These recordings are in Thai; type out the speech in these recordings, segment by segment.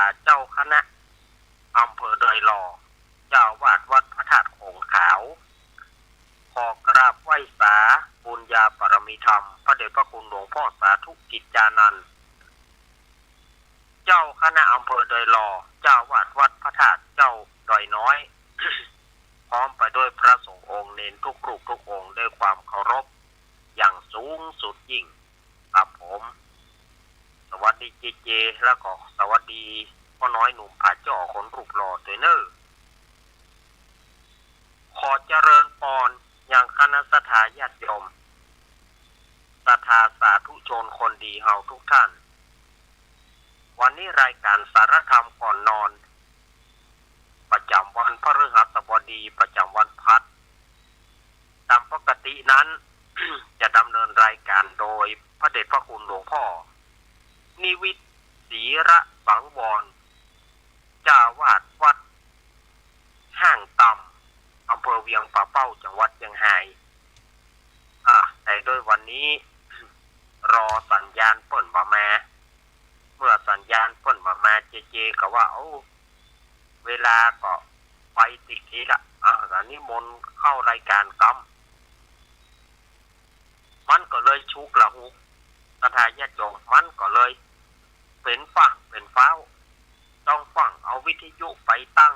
าเจ้าคณะอำเภอดอยหล่อเจ้าวาดวัดพระธาตุโขงขาวขอกราบไหว้สาบุญญาปรมีธรรมพระเดชพระคุณหลวงพ่อสาธุกิจจานันท์เจ้าคณะอำเภอดอยหล่อเจ้าวาดวัดพระธาตุเจ้าดอยน้อย พร้อมไปด้วยพระสงฆ์องค์เนนทุกรูปทุกองค์ด้วยความเคารพอย่างสูงสุดยิ่งครับผมสวัสดีเจเจแล้วก็สวัสดีพ่อน้อยหนุ่มผาจ่อคนรูปหล่อตัวเนอขอเจริญพรอย่างคณะสัตยาญาติโยมศรัทธาสาธุชนคนดีเฮาทุกท่านวันนี้รายการสารธรรมก่อนนอนประจำวันพฤหัสบดีประจำวันพัดตามปกตินั้น จะดำเนินรายการโดยพระเดชพระคุณหลวงพ่อนิวิตศรีระสังวรเจ้าวาดวัดห้างต่ำอำเภอเวียงป่าเป้าจังหวัดเชียงรายแต่โดยวันนี้ รอสัญญาณเปิ่นมาแม่เมื่อสัญญาณเปิ่นมาแม่เจก็ว่าเวลาก็ไปติดทีละแต่นี้มนเข้ารายการกำมันก็เลยชุกละหุกสถานญาติโยมมันก็เลยเป็นฝั่งเป็นเฝ้าต้องฝั่งเอาวิทยุไปตั้ง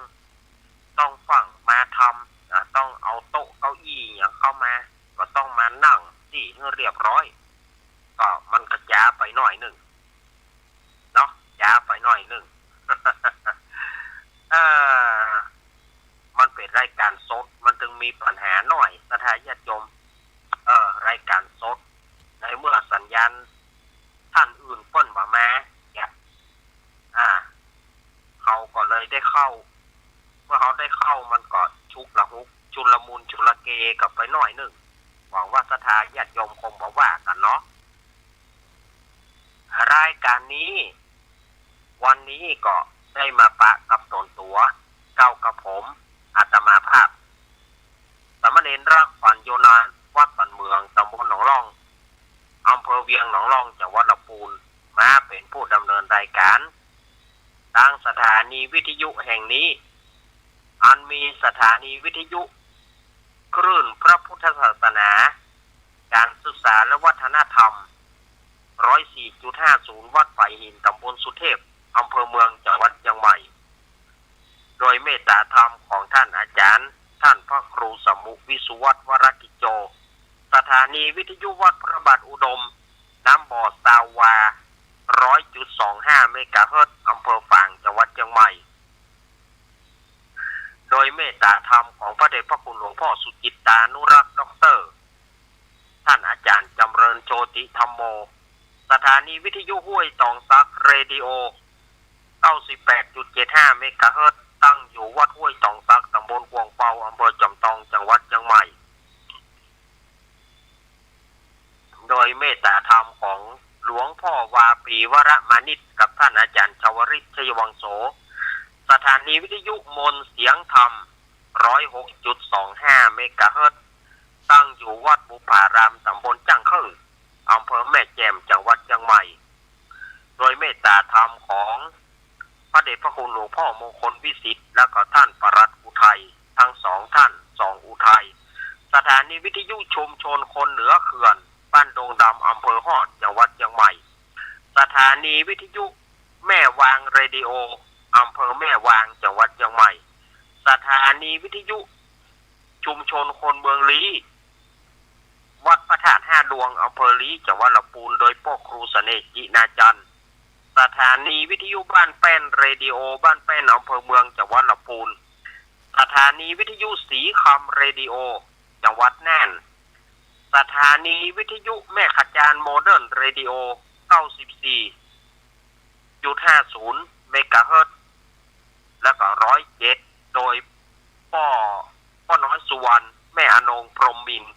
ต้องฝั่งมาทำต้องเอาโต๊ะเก้าอี้อย่างเข้ามาก็ต้องมานั่งที่ให้เรียบร้อยก็มันกระจาไปหน่อยหนึ่งเนาะจ้าไปหน่อยหนึ่ง มันเป็นรายการสดมันจึงมีปัญหาหน่อยสถานญาติโยมรายการสดในเมื่อสัญญาณท่านอื่นเปิ้นมาเนี่ยเขาก็เลยได้เข้าเมื่อเขาได้เข้ามันก็ชุกละหุกชุลมุนชุลเกกับไปหน่อยหนึ่งหวังว่าสถานญาติโยมคงบอกว่ากันเนาะรายการนี้วันนี้ก็ได้มาปะกับตนตัวเก้ากับผมอาตมาภาพสามเณรรักฝันโยนานวัดสันเมืองตำบลหนองร่องอำเภอเวียงหนองร่องจังหวัดลำพูนมาเป็นผู้ดำเนินรายการทางสถานีวิทยุแห่งนี้อันมีสถานีวิทยุคลื่นพระพุทธศาสนาการศึกษาและวัฒนธรรม 104.50 วัดไผ่หินตำบลสุเทพอำเภอเมืองจังหวัดเชียงใหม่โดยเมตตาธรรมของท่านอาจารย์ท่านพระครูสมุวิสุวัฒน์วรกิจโจสถานีวิทยุวัดพระบาทอุดมน้ำบ่อซาวา 100.25 เมกะเฮิรตซ์อำเภอฝางจังหวัดเชียงใหม่โดยเมตตาธรรมของพระเดชพระคุณหลวงพ่อสุจิตตานุรักษ์ด็อกเตอร์ท่านอาจารย์จำเริญโชติธรรมโมสถานีวิทยุห้วยตองซักเรดิโอ 98.75 เมกะเฮิรตซ์ตั้งอยู่วัดห้วยตองซักตำบลกวงเปาอำเภอจอมทองจังหวัดเชียงใหม่โดยเมตตาธรรมของหลวงพ่อวาปีวรมานิชกับท่านอาจารย์ชวริตชยวังโสสถานีวิทยุมนเสียงธรรม 106.25 เมกะเฮิรตซ์ตั้งอยู่วัดบุพารามตำบลจังคืออำเภอแม่แจ่มจังหวัดเชียงใหม่โดยเมตตาธรรมของพระเดชพระคุณหลวงพ่อมงคลวิสิทธิ์และก็ท่านปรัตอุทัยทั้งสองท่านสองอุทัยสถานีวิทยุชุมชนคนเหนือเขื่อนบ้านดงดำอำเภอฮอดจังหวัดเชียงใหม่สถานีวิทยุแม่วางเรดิโออำเภอแม่วางจังหวัดเชียงใหม่สถานีวิทยุชุมชนคนเมืองลี้วัดพระธาตุ5 ดวงอำเภอลี้จังหวัดลำพูนโดยพ่อครูเสน่ห์จินาจันทร์สถานีวิทยุบ้านแป้นเรดิโอบ้านแป้นอำเภอเมืองจังหวัดลำพูนสถานีวิทยุสีคำเรดิโอจังหวัดน่านสถานีวิทยุแม่ขจารโมเดิร์นเรดิโอ 94.50 เมกะเฮิรตซ์และก็107โดยพ่อน้อยสุวรรณแม่อนงพรหมมินทร์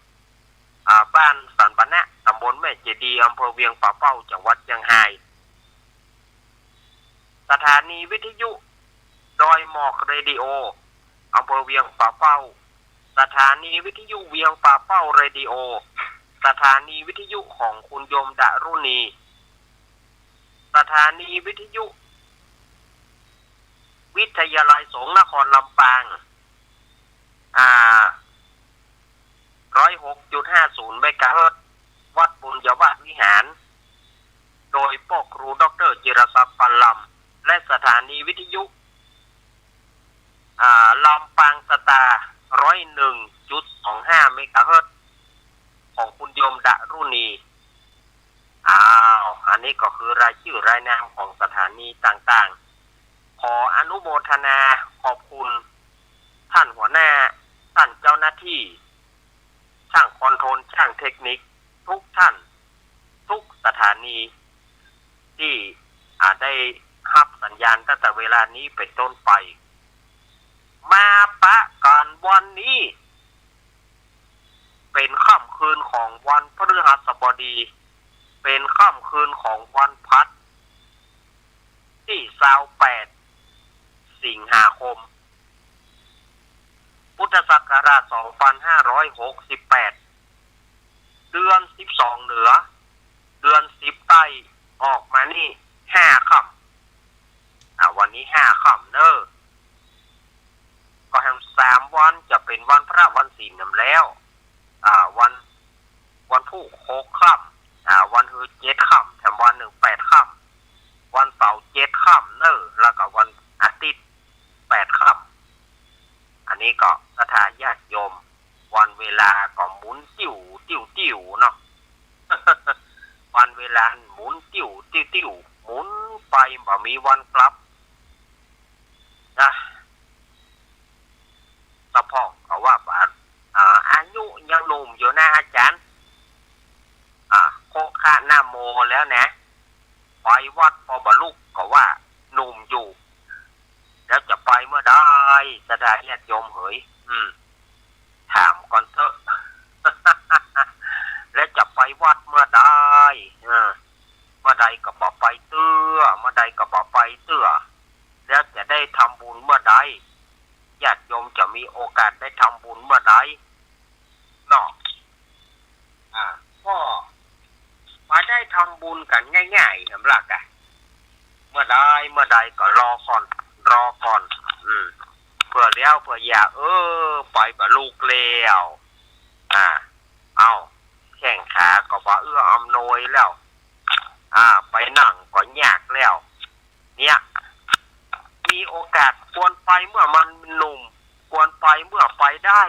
บ้านสันปะนะตำบลแม่เจดีย์อำเภอเวียงป่าเป้าจังหวัดเชียงรายสถานีวิทยุดอยหมอกเรดิโออำเภอเวียงป่าเป้าสถานีวิทยุเวียงป่าเป้าเรดิโอสถานีวิทยุของคุณโยมดารุณีสถานีวิทยุ วิทยาลัยสงฆ์นครลำปาง106.50 เมกะเฮิรตซ์วัดบุญยววิหารโดยพ่อครูดร.จิรศักดิ์ปันลำและสถานีวิทยุลำปางสตาร์ 101.25 เมกะเฮิรตซ์ของคุณโยมดารุณีอันนี้ก็คือรายชื่อรายนามของสถานีต่างๆขออนุโมทนาขอบคุณท่านหัวหน้าท่านเจ้าหน้าที่ช่างคอนโทรลช่างเทคนิคทุกท่านทุกสถานีที่ได้รับสัญญาณตั้งแต่เวลานี้เป็นต้นไปมาปะกันวันนี้เป็นค่ำคืนของวันพฤหัสบดีเป็นค่ำคืนของวันพัดที่28 สิงหาคมพุทธศักราช 2568 เดือน12เหนือเดือน10ใต้ออกมานี่5ค่ำวันนี้5ค่ำเนอะก็แฮม3วันจะเป็นวันพระวันศีลนำแล้ววันพุธ6ค่ำวันฮือ7ค่ำแถมวันหนึ่ง8ค่ำวันเสาร์7ค่ำเนอะแล้วก็วันอาทิตย์8ค่ำอันนี้ก็สถานญาติโยมวันเวลาก็หมุนติ้วติ้วติ้วเนาะ วันเวลาหมุนติ้วติ้วติ้วหมุนไปบ่มีวันกลับนะสะพอกก็ว่าอายุยังหนุ่มอยู่นะอาจารย์โคคะหน้าโมแล้วนะไปวัดพอบรรลุก็ว่าหนุ่มอยู่แล้วจะไปเมื่อใดสถานญาติโยมเหยถามก่อนเถอะ แล้วจะไปวัดเมื่อใดเมื่อใดก็บอกไปเตื้อเมื่อใดก็บอกไปเตื้อแล้วจะได้ทำบุญเมื่อใดญาติโยมจะมีโอกาสได้ทำบุญเมื่อใดเนาะก็มาได้ทำบุญกันง่ายๆสำหรับเมื่อใดก็รอก่อนเพื่อเลี้ยวเพื่ออย่าไปบ่ลูกเลี้ยวเอาแข้งขาก็บ่อำนวยแล้วไปนั่งก็ยากแล้วเนี่ยมีโอกาสควรไปเมื่อมันหนุ่มควรไปเมื่อไปได้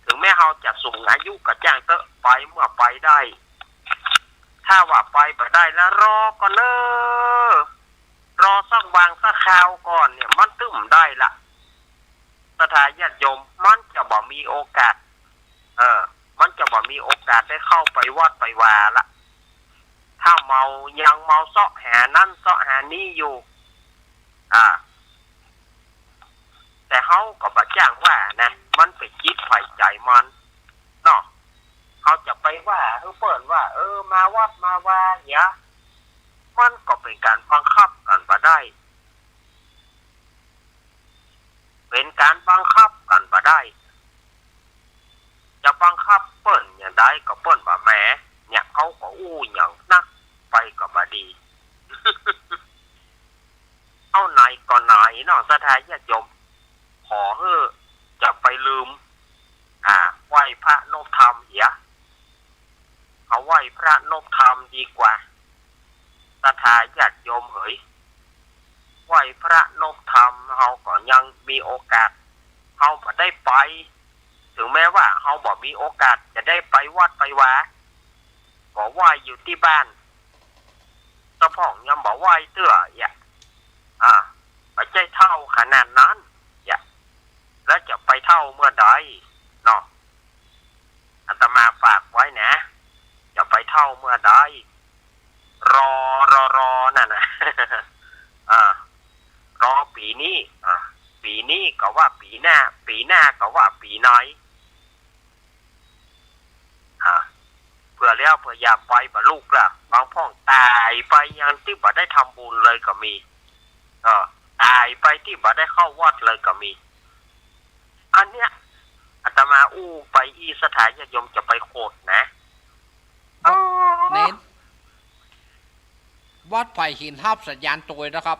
ถึงแม้เราจะสูงอายุก็จ้างเตอะไปเมื่อไปได้ถ้าว่าไปบ่ได้แล้วรอก่อนรอสักวางสักคราวก่อนเนี่ยมันตึ้มได้ละสถานญาติโยมมันจะบ่มีโอกาสมันจะบ่มีโอกาสได้เข้าไปวัดไปวาละถ้ายังเมาเสาะหานั่นเสาะหานี่อยู่แต่เขาก็บ่จ้างว่านะมันไปคิดไฟใจมันเนาะเขาจะไปว่าเปิดว่ามาวัดมาว่าเนี่ยมันก็เป็นการบังคับกันบ่ได้เป็นการบังคับกันบ่ได้จะบังคับเปิ้นอย่างใดก็เปิ้นว่าแหมเนี่ยเขาก็อู้อย่างนักไปก็บ่ดี เอาไหนก็ไหนเนาะสถานญาติโยมขอจะไปลืมไหว้พระนพธรรมเอาไหว้พระนพธรรมดีกว่าสถานญาติโยมเหยไหว้พระนพธรรมเฮาก็ยังมีโอกาสเฮาบ่ได้ไปถึงแม้ว่าเฮาบ่มีโอกาสจะได้ไปวัดไปวาก็ไหว้อยู่ที่บ้านเจ้าพ่องยังบ่ไหว้เตื้อไม่ใช่เท่าขนาดนั้นแล้วจะไปเท่าเมื่อใดเนาะอาตมาฝากไว้นะจะไปเท่าเมื่อใดรอนั่นนะรอปีนี้ก็ว่าปีหน้าก็ว่าปีไหนเพื่อแล้วเพื่ออยากไปบ่ลูกล่ะบางพ่องตายไปยังที่บ่ได้ทำบุญเลยก็มีตายไปที่บ่ได้เข้าวัดเลยก็มีอันเนี้ยอาตมาไปสถานญาติโยมจะไปโคดนะเน้นวัดไผ่หินทับสัญญาณตัวนะครับ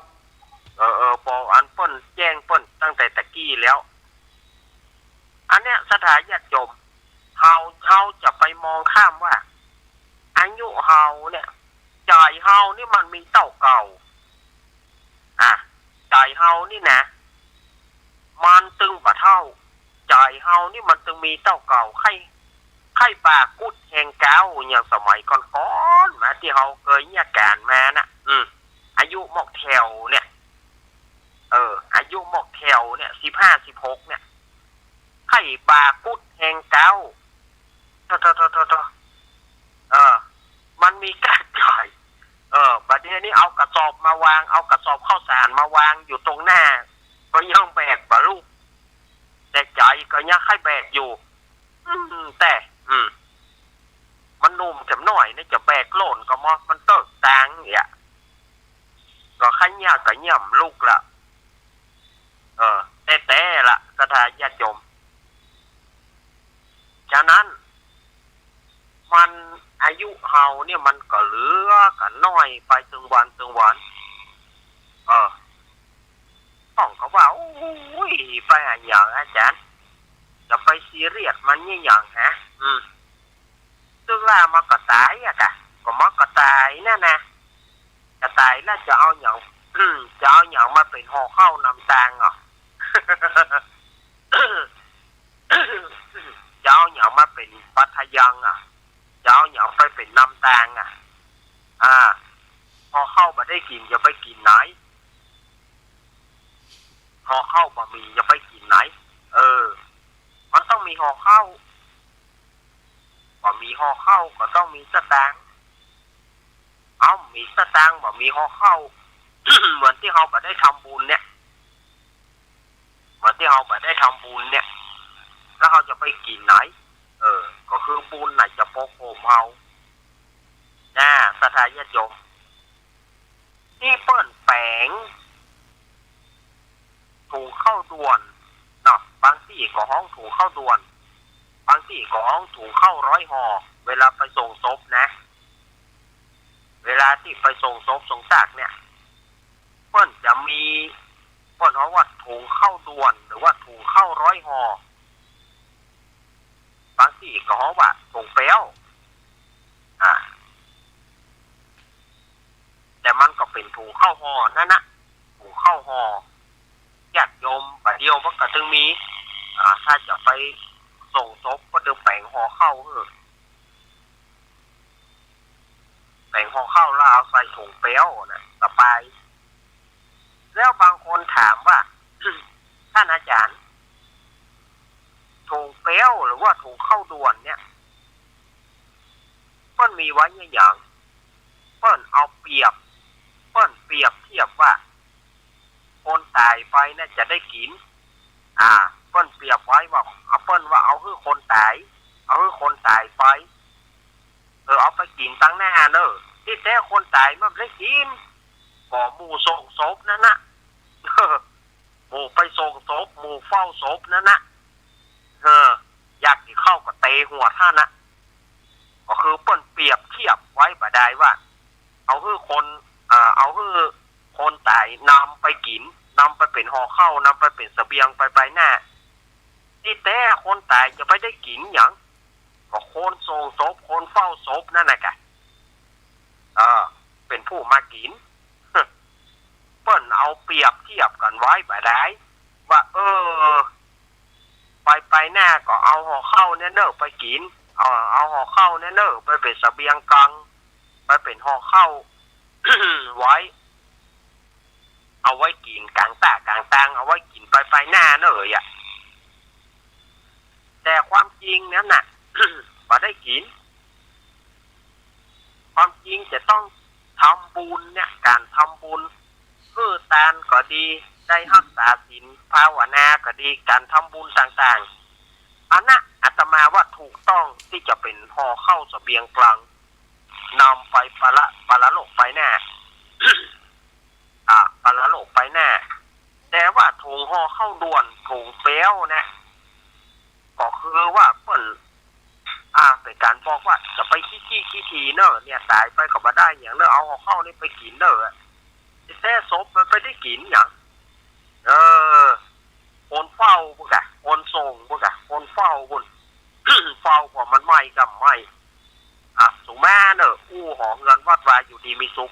บอกอันเปิ้นแจ้งเปิ้นตั้งแต่ตะกี้แล้วอันเนี้ยสถานญาติโยมเฮาจะไปมองข้ามว่าอายุเฮาเนี่ยใจเฮานี่มันมีเต้าเก่าใจเฮานี่นะมันตึงบ่เท่าใจเฮานี่มันตึงมีเต้าเก่าไข่ปากกุดแห่งเก้าอย่างสมัยก่อนๆมาที่เฮาเคยเนี่ยการมานะอายุหมอกแถวเนี่ยอายุหมอกแถวเนี่ย15-16เนี่ยไข่ปากกุดแห่งเก้ามันมีการจ่ายบัดนี้เอากระสอบมาวางเอากระสอบข้าวสารมาวางอยู่ตรงหน้าก็ยังแบกบ่ลูกแต่ใจก็ยังให้แบกอยู่แต่มันนุ่มจำหน่อยนี่จะแบกโหล่นก็มันเติกตางเนี่ยก็ขันยากก็ย่ำลูกละแต่ละสถานญาติโยมฉะนั้นมันอายุเฮาเนี่ยมันก็เหลือกันน้อยไปตึงวันต้องเขาว่าโอ้ยไปอย่างอาจารย์จะไปซีเรียสมันนี่อย่างฮะซึ่งล่ามากระตายอะกะก็มากระตายนั่นนะกระตายแล้วจะเอาอย่างมาเป็นห่อข้าวนำตางอ่ะ จะเอาอย่างมาเป็นปัทยังอ่ะจะเอาอย่างไปเป็นนำตางอ่ะพอเข้ามาได้กินจะไปกินไหนพอเข้ามามีจะไปกินไหนมันต้องมีห่อข้าวบ่มีห่อข้าวก็ต้องมีสตางค์มีสตางค์บ่มีห่อข้าว เหมือนที่เราไปได้ทำบุญเนี่ยแล้วเราจะไปกินไหนก็คือบุญไหนจะปกโหมเฮาสถานญาติโยมที่เปิ้นแปลงถูกเข้าด่วนเนาะบางที่ก็ห้องถูกเข้าด่วนบางที่ก็ห้องถูกเข้า100 ห่อเวลาไปส่งศพนะเวลาที่ไปส่งศพส่งซากเนี่ยเปิ้นจะมีเปิ้นเขาว่าถูกเข้าด่วนหรือว่าถูกเข้า100 ห่อบางที่ก็เขาว่าถูกเปี้ยวแต่มันก็เป็นถูกเข้าห่อนั่นนะถูกเข้าห่อญาติโยมประเดียวมันก็ถึงมีถ้าจะไปส่งศพก็ต้องแบ่งห่อเข้าแบ่งห่อเข้าแล้วเอาใส่ถุงเปี้ยวนะสบายแล้วบางคนถามว่า ท่านอาจารย์ถุงเปี้ยวหรือว่าถุงเข้าด่วนเนี่ยเปิ้นมีไว้อย่างเปิ้นเอาเปรียบเทียบว่าคนตายไปน่าจะได้กินเปิ้นเปรียบไว้ว่าเปิ้นว่าเอาคือคนตายไปเอาไปกินตั้งหน้าเนอะที่แท้คนตายมันได้กินบ่หมู่ส่งศพนั่นนะหมู่ไปส่งศพหมู่เฝ้าศพนั่นนะอยากที่เข้าก็เตะหัวท่านนะก็คือเปิ้นเปรียบเทียบไว้บ่ได้ว่าเอาคือคนตายนำไปกินนำไปเป็นห่อข้าวนำไปเป็นเสบียงไปหน้าที่แต่คนตายจะไปได้กินอย่างก็คนส่งศพคนเฝ้าศพนั่นน่ะกะเป็นผู้มากิน เปิ้นเอาเปรียบเทียบกันไว้บ่ได้ว่าไปหน้าก็เอาห่อข้าวเนี่ยเนอะไปกินเอาห่อข้าวเนี่ยเนอะไปเป็นเสบียงกลางไปเป็นห่อข้าว ไว้เอาไว้กินกลางตางเอาไว้กินไปหน้าเนอะอ่ะแต่ความจริงนั้นน่ะ บ่ได้กินความจริงจะต้องทำบุญเนี่ยการทำบุญคือทานก็ดีได้รักษาศีลภาวนาก็ดีการทำบุญต่างๆอันน่ะอาตมาว่าถูกต้องที่จะเป็นห่อข้าวเสบียงกลางนำไปปละโลกไปหน้า ปละโลกไปหน้าแต่ว่าถุงห่อข้าวด่วนถุงเปี้ยวนะก็คือว่าเปิ้นเป็นการบอกว่าจะไปขี้ทีเนอะเนี่ยตายไปก็บ่ได้อย่างเนอะเอาห่อข้าวนี่ไปกินเนอะ แท้ศพมันไปได้กินอย่างคนเฝ้าบุกะคนส่งบุกะคนเฝ้าบุญ เฝ้าพอมันไหม้กับไหม้สุแม่เนอะอู้หอมเงินวัดวายอยู่ดีมีสุข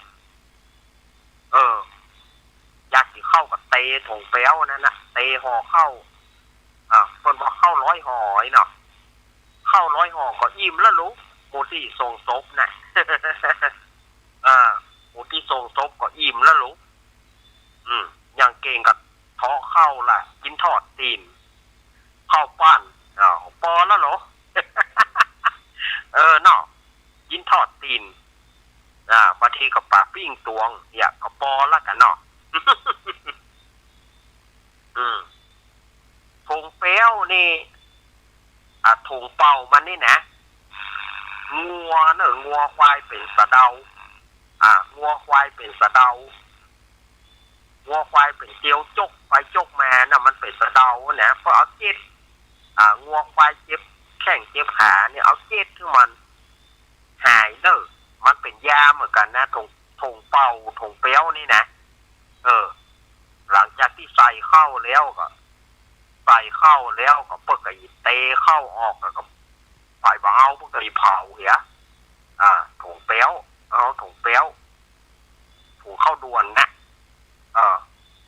อยากสิเข้ากับเตะถงเปี้ยวนั่นนะเตะห่อเข้าคนบอกเข้า100 ห่อเนาะเข้า100 ห่อก็อิ่มแล้วลูกโมที่ส่งศพนะ โมที่ส่งศพก็อิ่มแล้วลูกอย่างเก่งกับท้อเข้าล่ะกินทอดตีนเข้าปั้นปอแล้วเหรอ เนาะกินทอดตีนบางทีกับปลาปิ้งตวงเนี่ยกับปอแล้วกันเนาะ ถงเปี้ยวนี่ถงเป่ามันนี่นะงัวเนอะงัวควายเป็นสะเดางัวควายเป็นสะเดางัวควายเป็นเตียวจกไปจกมาน่ะมันเป็นสะเดาเนี่ยเพราะเอาเจ็ดงัวควายเจ็บแข้งเจ็บขาเนี่ยเอาเจ็ดที่มันหายเนอะมันเป็นยาเหมือนกันนะถงเป่าถงเปี้ยวนี่นะหลังจากที่ใส่เข้าแล้วก็เปิดกระยิเตะเข้าออกก็ไปเบาเปิดกระยิเผาเหี้ยถงเปี้ยวถงเปี้ยวถูเข้าด่วนนะ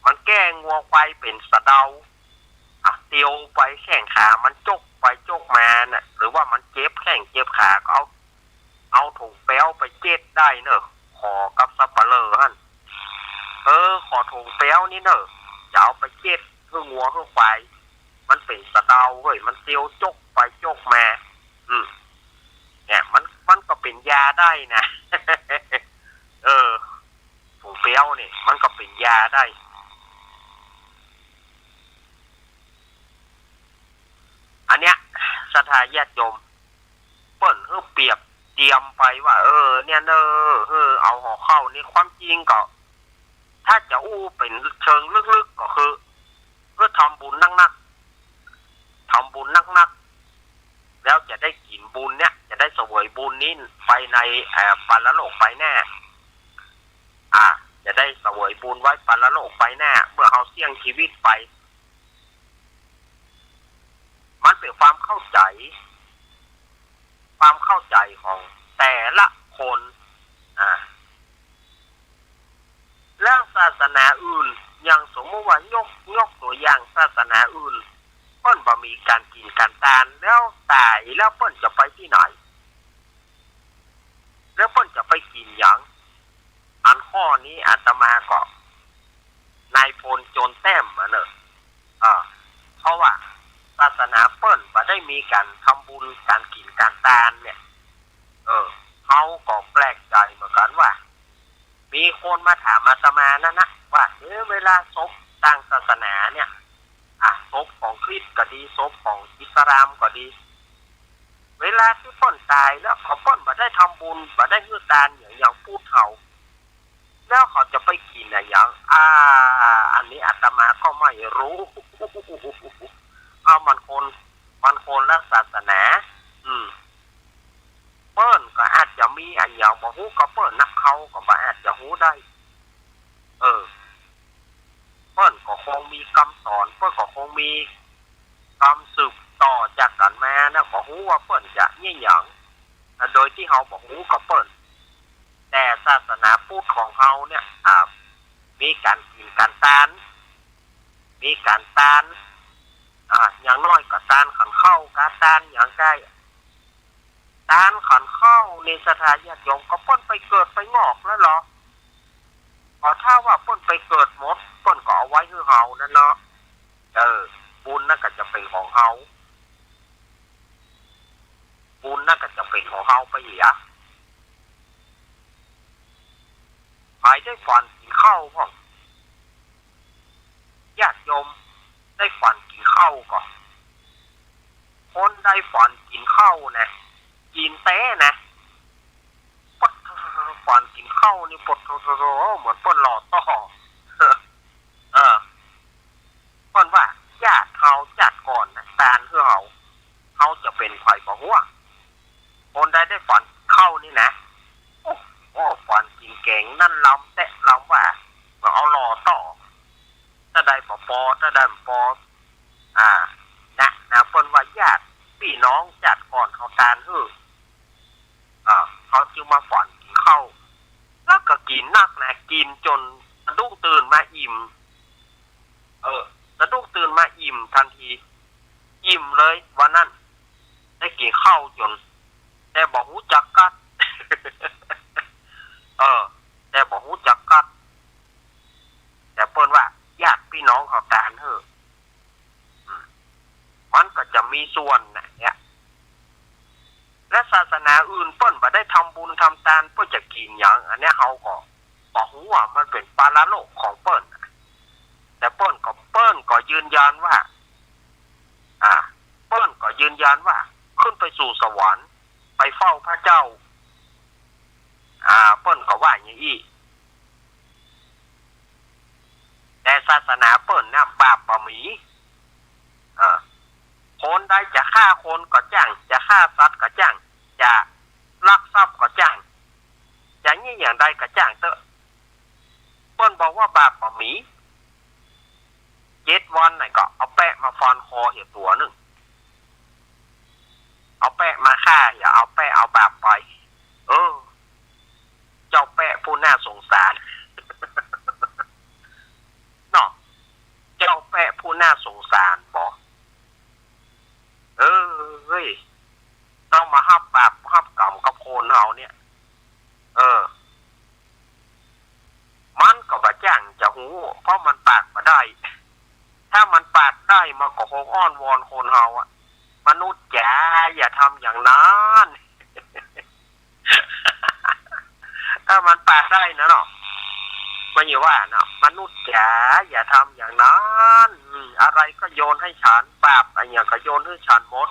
มันแก้งัวควายเป็นสะเดาเตียวไปแข้งขามันจกไปจกมาน่ะหรือว่ามันเจ็บแข้งเจ็บขาก็เอาถงเปี้ยวไปเจ็ดได้เนอะขอกับสับปะเลอฮั่นขอถงเปี้ยวนี่เนอะจะเอาไปเจ็ดเพื่องัวเพื่อควายมันเป็นสะเดาเฮ้ยมันเตียวจกไปจกมาเนี่ยมันก็เป็นยาได้นะ ถงเปี้ยวนี่มันก็เป็นยาได้อันเนี้ยศรัทธาญาติโยมเปิ้นเปรียบเตรียมไปว่าเนี่ยเอาห่อเข้านี่ความจริงก็ถ้าจะอู้เป็นเชิงลึกๆก็คือเพื่อทำบุญนักๆทำบุญนักๆแล้วจะได้กินบุญเนี่ยจะได้เสวยบุญนี้ไปในปรโลกไปแน่จะได้เสวยบุญไว้ปรโลกไปแน่เมื่อเขาเสี่ยงชีวิตไปมันเป็นความเข้าใจของแต่ละคนแล้วศาสนาอื่นอย่างสมมติว่ายกตัวอย่างศาสนาอื่นเปิ้นบ่มีการกินการทานแล้วตายแล้วเปิ้นจะไปที่ไหนแล้วเปิ้นจะไปกินหยังอันข้อนี้อาตมาก็นายพลโจรแต้มเนอะเพราะว่าศาสนาเปิ้นบ่ได้มีการทำบุญการกินการทานเนี่ยเขาก็แปลกใจเหมือนกันว่ามีคนมาถามอาตมานะว่าเวลาศพต่างศาสนาเนี่ยศพของคริสต์ก็ดีศพของอิสลามก็ดีเวลาที่เปิ้นตายแล้วเขาเปิ้นบ่ได้ทำบุญบ่ได้ให้ทานอย่างพูดเขาแล้วเขาจะไปกินอะไรอย่างอันนี้อาตมาก็ไม่รู้ มันคนละศาสนาเปิ้นก็อาจจะมีอันอย่างบ่ฮู้ก็เปิ้นนักเขาก็บ่อาจจะฮู้ได้เปิ้นก็คงมีคำสอนเปิ้นก็คงมีคำสืบต่อจากกันมานะบ่ฮู้ว่าเปิ้นจะเนี่ยหยังโดยที่เฮาบ่ฮู้ก็เปิ้นแต่ศาสนาพุทธของเฮาเนี่ยมีการกินการทานมีการทานอย่างน้อยก็ทานขันเข้าการทานอย่างใกล้ทานขันเข้าในศรัทธาญาติโยมก็ป้นไปเกิดไปงอกแล้วเหรอถ้าว่าป้นไปเกิดหมดป้นก็เอาไว้ให้เฮานั่นเนาะบุญนั่นก็จะเป็นของเฮาบุญนั่นก็จะเป็นของเฮาไปเหี้ยหายได้ฝันกินข้าวพ่อญาติโยมได้ฝันกินข้าวก่อนคนได้ฝันกินข้าวนะกินเต้นะปดฝันกินข้าวนี่ปดโตเหมือนปดหลอดต่อคนว่าญาติเขาจัดก่อนนะตาลเพื่อเขาจะเป็นไผ่ของหัวคนได้ฝันเข้านี่นะโอ้ฝันกินเก่งนั่นลำแต่ลำว่า น้องจัดก่อนเขาทานเขาจึงมาฝันกินข้าวแล้วก็กินนักนะกินจนสะดุ้งตื่นมาอิ่มสะดุ้งตื่นมาอิ่มทันทีอิ่มเลยวันนั้นได้กินข้าวจนแต่บอกหูจักกัด แต่บอกหูจักกัดแต่เปิ้นว่าญาติพี่น้องเขาทานมันก็จะมีส่วนนะเนี่ยและศาสนาอื่นเปิ้นบ่ได้ทำบุญทำทานเพื่อจะกินอย่างอันนี้เขาก็บอกว่ามันเป็นปาราโลกของเปิ้นแต่เปิ้นก็ยืนยันว่าเปิ้นก็ยืนยันว่าขึ้นไปสู่สวรรค์ไปเฝ้าพระเจ้าเปิ้นก็ว่าอย่างนี้แต่ศาสนาเปิ้นนะบาปบ่มีคนใดจะฆ่าคนก็จ้างจะฆ่าสัตว์ก็จ้างจะลักทรัพย์ก็จ้างอย่างนี้อย่างใดก็จ้างเถอะเปิ้นบอกว่าบาปบ่มี7 วันไหนก็เอาแปะมาฟันคอเหี่ยตัวนึงเอาแปะมาฆ่าอย่าเอาแปะเอาบาปไปเจ้าแปะผู้น่าสงสารเนาะเจ้าแปะผู้น่าสงสารบอกเฮ้ยต้องมาฮับบาปฮับกรรมกับคนเฮาเนี่ยมันก็บ่จ้างจะหูเพราะมันปากบ่ได้ถ้ามันปากได้มันก็คงอ้อนวอนคนเฮามนุษย์จ๋าอย่าทำอย่างนั้นถ้ามันปากได้นะเนาะมันอยู่ว่าเนาะมนุษย์จ๋าอย่าทำอย่างนั้นอะไรก็โยนให้ฉันบาปอะไรอย่างก็โยนให้ฉันหมด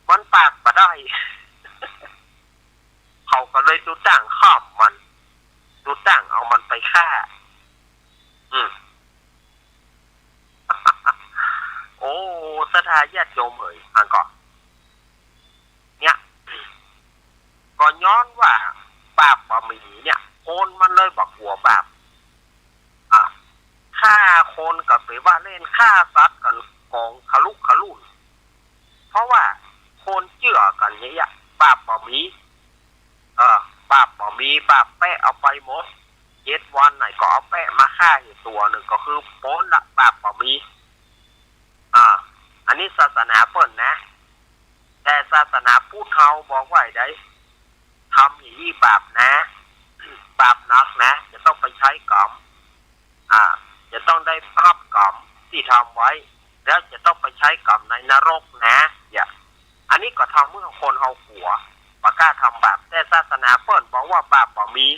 มันปากบ่ได้ เขาก็เลยดูตั้งข้ามมันดูตั้งเอามันไปฆ่าโอ้สถาญาติโยมเอ๋ยอันก่อนเนี่ยก็ย้อนว่าบาปบ่มีเนี่ยคนมันเลยบอกหัวบาปฆ่าคนกับไปว่าเล่นฆ่าสัตว์กันกองขลุกขลุ่นเพราะว่าคนเชื่อกันเนี่ยบาปบ่มีบาปบ่มีบาปแปะเอาไปหมด7 วันไหนก็เอาแปะมาฆ่าอีกตัวหนึ่งก็คือโป้นละบาปบ่มีอันนี้ศาสนาเปิ้นนะแต่ศาสนาพุทธเฮาบอกว่าได้ทำอย่างนี้บาปนะบาปนักนะจะต้องไปใช้กรรมจะต้องได้รับกรรมที่ทำไว้แล้วจะต้องไปใช้กรรมในนรกนะอันนี้ก็ทำเมื่อคนเฮาหัวบ่กล้าทำบาปแต่ศาสนาเปิ้นบอกว่าบาปบ่มี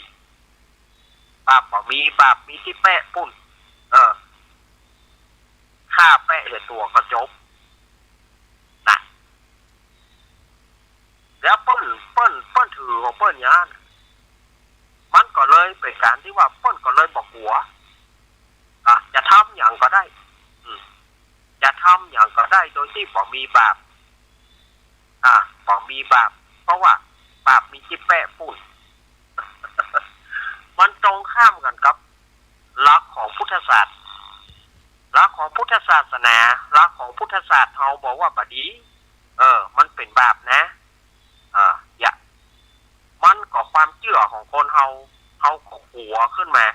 บาปบ่มีบาปมีที่แปะปุ่นฆ่าแปะเหตุตัวก็จบนะแล้วเปิ้นถือของเปิ้นยานมันก็เลยเป็นการที่ว่าเปิ้นก็เลยบอกหัวจะทำอย่างก็ได้จะทำอย่างก็ได้โดยที่บ่มีบาปบ่มีบาปเพราะว่าบาปมีที่แปะปุ่น มันตรงข้ามกันกับหลักของพุทธศาสนาหลักของพุทธศาสนาหลักของพุทธศาสตร์เฮาบอกว่าบ่ดีมันเป็นบาปนะมันก็ความเชื่อของคนเฮาก็หัวขึ้นมา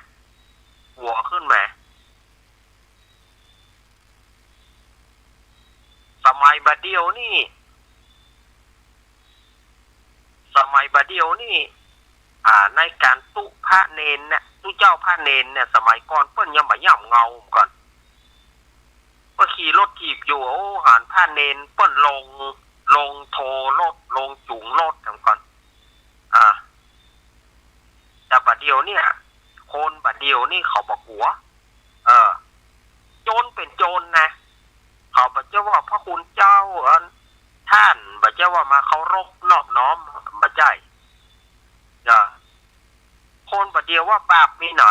สมัยบัดเดียวนี่ในการตุพระเนนเนี่ยตุเจ้าพระเนนเนี่ยสมัยก่อนเปิ้นยังบ่ย่ำเงาก่อนก็ขี่รถถีบอยู่หานพระเนนเปิ้นลงโทรถลงจุงรถกันก่อนแต่บัดเดียวเนี่ยคนบัดเดียวนี่เขาบอกหัวโจรเป็นโจรนะเขาบอกเจ้าว่าพระคุณเจ้าท่านบอกเจ้าว่ามาเคารพนอบน้อมมาใจคนบัดเดียวว่าบาปมีไหน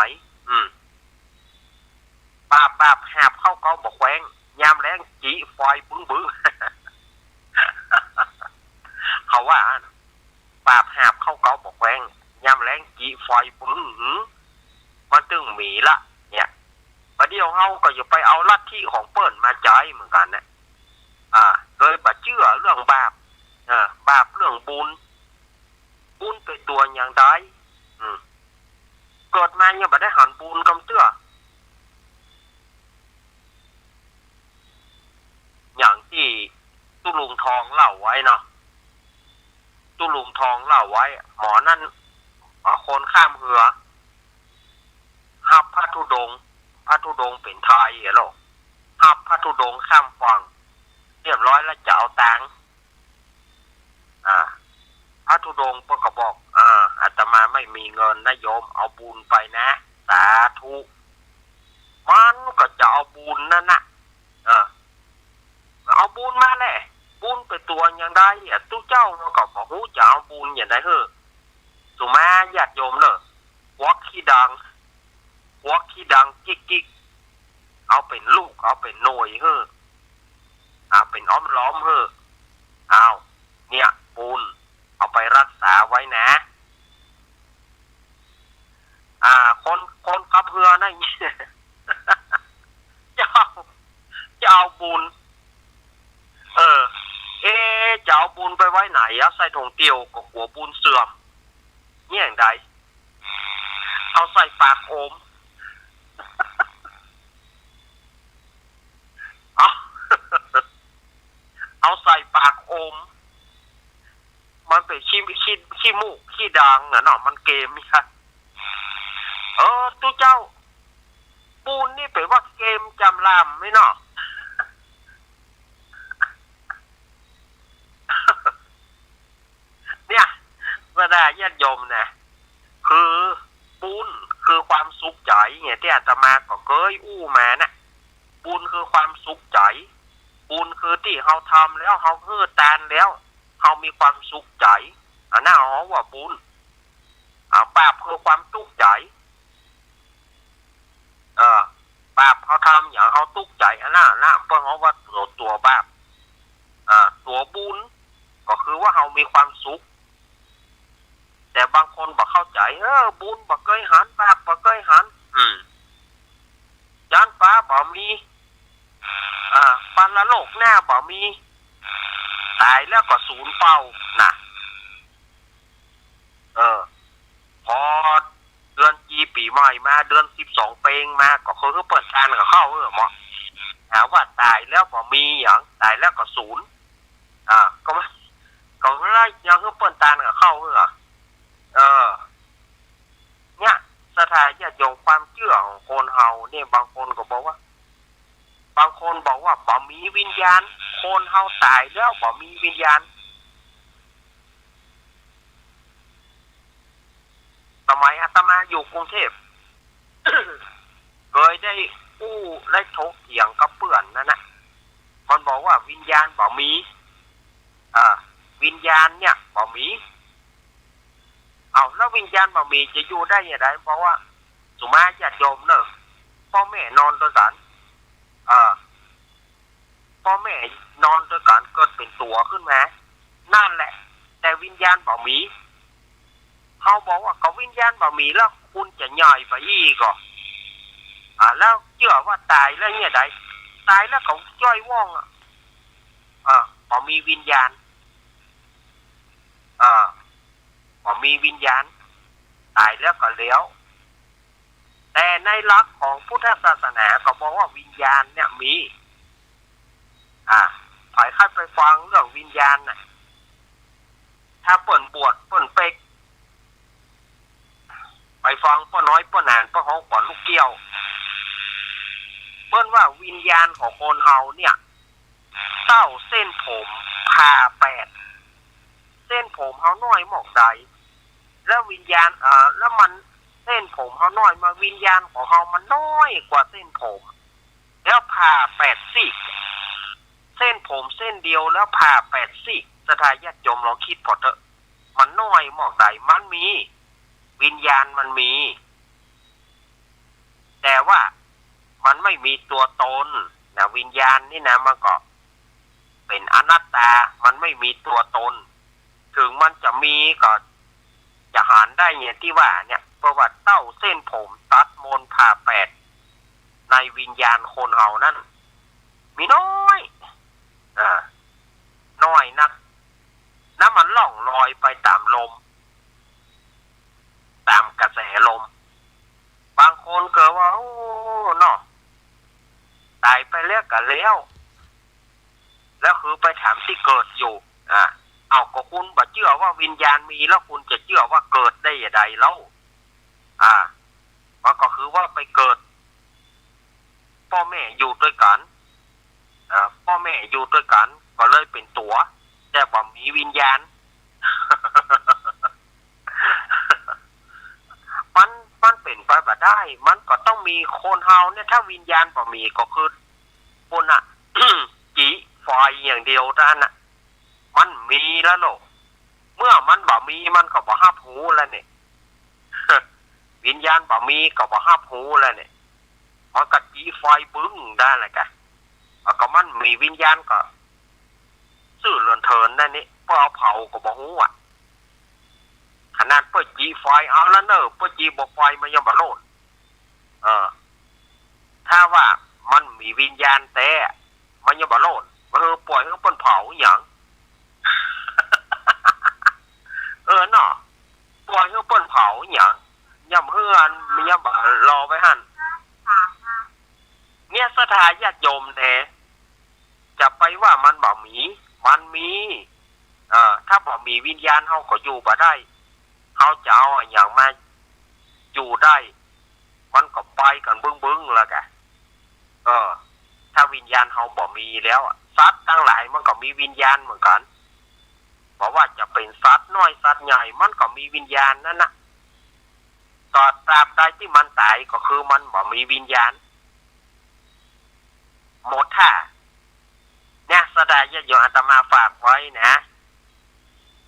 บาปแหบเข้าเขาบอกแหวงยามแรงจีไฟบึ้งเขาว่าบาปแหบเข้าเขาบอกแหวงยามแรงจีไฟบึ้งมันตึงหมีละเนี่ยบัดเดียวเฮาก็อย่าไปเอาลัทธิของเปิ้นมาใจเหมือนกันนะ โดยบ่เชื่อเรื่องบาปบาปเรื่องบุญเป็นตัวอย่างใดเกิดมายังบ่ได้หันบุญกำเตื้ออย่างที่ตุลุงทองเล่าไว้เนาะตุลุงทองเล่าไว้หมอนั่นคนข้ามเหือหับพระธุดงค์เป็นไทยเหรอหับพระธุดงค์ข้ามฝั่งเรียบร้อยแล้วจะเอาตังค์พระธุดงค์ก็บอกอาตมาไม่มีเงินนะโยมเอาบุญไปนะสาธุมันก็จะเอาบุญนั่นนะเอาบุญมาแหละบุญไปตัวอย่างใดตู้เจ้ามันก็บอกหูจะเอาบุญอย่างใดเฮ้อสุมาญาติโยมเนอะวักขี้ดังกิ๊กเอาเป็นลูกเอาเป็นหน่วยเฮ้อเป็นอ้อมล้อมเฮ้อเอาเนี่ยบุญเอาไปรักษาไว้นะคนกับเพื่อนั่นจะเอาบุญจะเอาบุญไปไว้ไหนใส่ถุงเตียวกับหัวบุญเสื่อมเนี่ยอย่างใดเอาใส่ปากโอมเอาใส่ปากโอมมันเป็นขี้มูกขี้ดังเนาะมันเกมนี่ค่ะตู้เจ้าปูนนี่เป็นว่าเกมจำลามไหมเนาะเนี่ยเวลาญาติโยมนะคือบุญคือความสุขใจเนี่ยที่อาตมาก็เคยอู้มานะบุญคือความสุขใจบุญคือที่เขาทำแล้วเขาเฮือตานแล้วเขามีความสุขใจน่าอ๋อว่าบุญบาปคือความทุกข์ใจบาปเขาทำอย่างเขาทุกข์ใจน่าเพราะเขาว่าตัวบาปตัวบุญก็คือว่าเขามีความสุขแต่บางคนบอกเข้าใจบุญบอกเคยหันบาปบอกเคยหันจานฟ้าบอกมีปันละโลกหน้าบอกมีตายแล้วก็ศูนย์เป้านะพอเดือนปีใหม่มาเดือน12 เปงมาก็คือเปิดการกับเข้าหมอถามว่าตายแล้วบอกมีอย่างตายแล้วก็ศูนย์ก็ไม่ได้ยังคือเปิดการกับเข้าเนี่ยสถานญาติโยมความเชื่อของคนเฮาเนี่ยบางคนก็บอกว่าบ่มีวิญญาณคนเฮาตายแล้วบ่มีวิญญาณสมัยอาตมาอยู่กรุงเทพ เคยได้ได้ถกเถียงกับเพื่อนนั่นนะมันบอกว่าวิญญาณบ่มีวิญญาณเนี่ยบ่มีแล้ววิญญาณบ่มีจะอยู่ได้อย่างไรเพราะว่าสุมาญาติโยมเนอะพ่อแม่นอนด้วยกันพ่อแม่นอนด้วยกันเกิดเป็นตัวขึ้นมานั่นแหละแต่วิญญาณบ่มีเขาบอกว่าเขาวิญญาณบ่มีแล้วคุณจะใหญ่ไปอีกแล้วเชื่อว่าตายแล้วเนี่ยได้ตายแล้วเขาจ้อยว่องบ่มีวิญญาณบ่มีวิญญาณตายแล้วก็เลี้ยวแต่ในหลักของพุทธศาสนาก็บอกว่าวิญญาณเนี่ยมีถอยเข้าไปฟังเรื่องวิญญาณน่ะถ้าเปิ่นบวชเปิ่นเป็กไปฟังป้าน้อยป้านานป้าห้องป้าลูกเกี้ยวเปิ้นว่าวิญญาณของคนเฮาเนี่ยเต้าเส้นผมผ่า8เส้นผมเฮาน้อยหมอกใดแล้ววิญญาณแล้วมันเส้นผมเฮาน้อยมาวิญญาณของเฮามันน้อยกว่าเส้นผมแล้วผ่า8 ซี่เส้นผมเส้นเดียวแล้วผ่า8 ซี่สถานญาติโยมลองคิดพอเถอะมันน้อยหมอกใดมันมีวิญญาณมันมีแต่ว่ามันไม่มีตัวตนนะวิญญาณนี่นะมันก็เป็นอนัตตามันไม่มีตัวตนถึงมันจะมีก็จะหารได้เนี่ยที่ว่าเนี่ยประวัติเต้าเส้นผมตัดมนผ่าในวิญญาณคนเฮานั้นมีน้อย แล้วคือไปถามที่เกิดอยู่เอาก็คุณบ่เชื่อว่าวิญญาณมีแล้วคุณจะเชื่อว่าเกิดได้อย่างไรแล้วมันก็คือว่าไปเกิดพ่อแม่อยู่ด้วยกันพ่อแม่อยู่ด้วยกันก็เลยเป็นตัวแต่บ่มีวิญญาณ มันเป็นไปบ่ได้มันก็ต้องมีคนเฮาเนี่ยถ้าวิญญาณบ่มีก็คือคนจีไฟอย่างเดียวเท่านั้นมันมีแล้วโลกเมื่อมันบ่มีมันก็บ่รับรู้แล้วเนี่ย วิญญาณบ่มีก็บ่รับรู้แล้วเนี่ยมันก็จีไฟบึ้งได้แหละกะก็มันมีวิญญาณก็ซื่อเลื่อนเทินนั่นนี่พอเอาเผาก็บ่ฮู้ขนาดเปิ้นจีไฟเอาแล้วเนอะเปิ้นจีบ่ไฟมันยังบ่โลดถ้าว่ามันมีวิญญาณแต่มันยังบ่โลดปล่อยให้เปิ้นเผาหยัง เนาะปล่อยให้เปิ้นเผาหยังย่ำเฮือนมีย่ำบ่รอไว้หั่นเนี่ยศรัทธาญาติโยมแท้จะไปว่ามันบ่มีมันมีถ้าบ่มีวิญญาณเฮาก็อยู่บ่ได้เฮาจะเอาอย่างมาอยู่ได้มันก็ไปกันบึ้งๆแล้วกะถ้าวิญญาณเฮาบ่มีแล้วสัตว์ทั้งหลายมันก็มีวิญญาณเหมือนกันบอกว่าจะเป็นสัตว์น้อยสัตว์ใหญ่มันก็มีวิญญาณนั่นน่ะต่อตราบใดที่มันตายก็คือมันบ่มีวิญญาณหมดท่าเนี่ยศรัทธาญาติโยมอาตมาฝากไว้นะ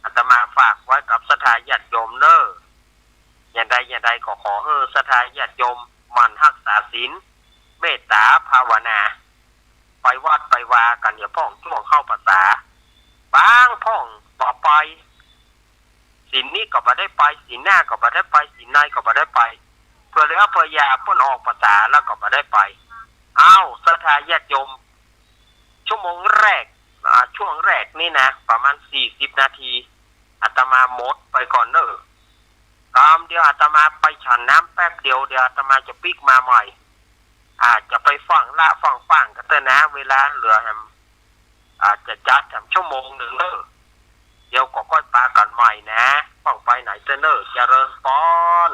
อาตมาฝากไว้กับศรัทธาญาติโยมเน้ออย่างใดก็ขอให้ศรัทธาญาติโยมมันรักษาศีลเมตตาภาวนาไปวัดไปวากันอย่าพ่องช่วงเข้าภาษาบางพ่องต่อไปศีลนี้ก็บ่ได้ไปศีลหน้าก็บ่ได้ไปศีลในก็บ่ได้ไปเพื่อเหลือเพื่อยาเพิ่นออกภาษาแล้วก็บ่ได้ไปศรัทธาญาติโยมชั่วโมงแรกช่วงแรกนี่นะประมาณ40นาทีอาตมาหมดไปก่อนเนอะตามเดี๋ยวอาตมาไปฉันน้ำแป๊บเดียวเดี๋ยวอาตมาจะปิกมาใหม่จะไปฟังกันเถอะนะเวลาเหลือจะจัดชั่วโมงหนึ่งเนอะเดี๋ยวก็ค่อยปากันใหม่นะฟังไปไหนเถอะเนอะเจริญพร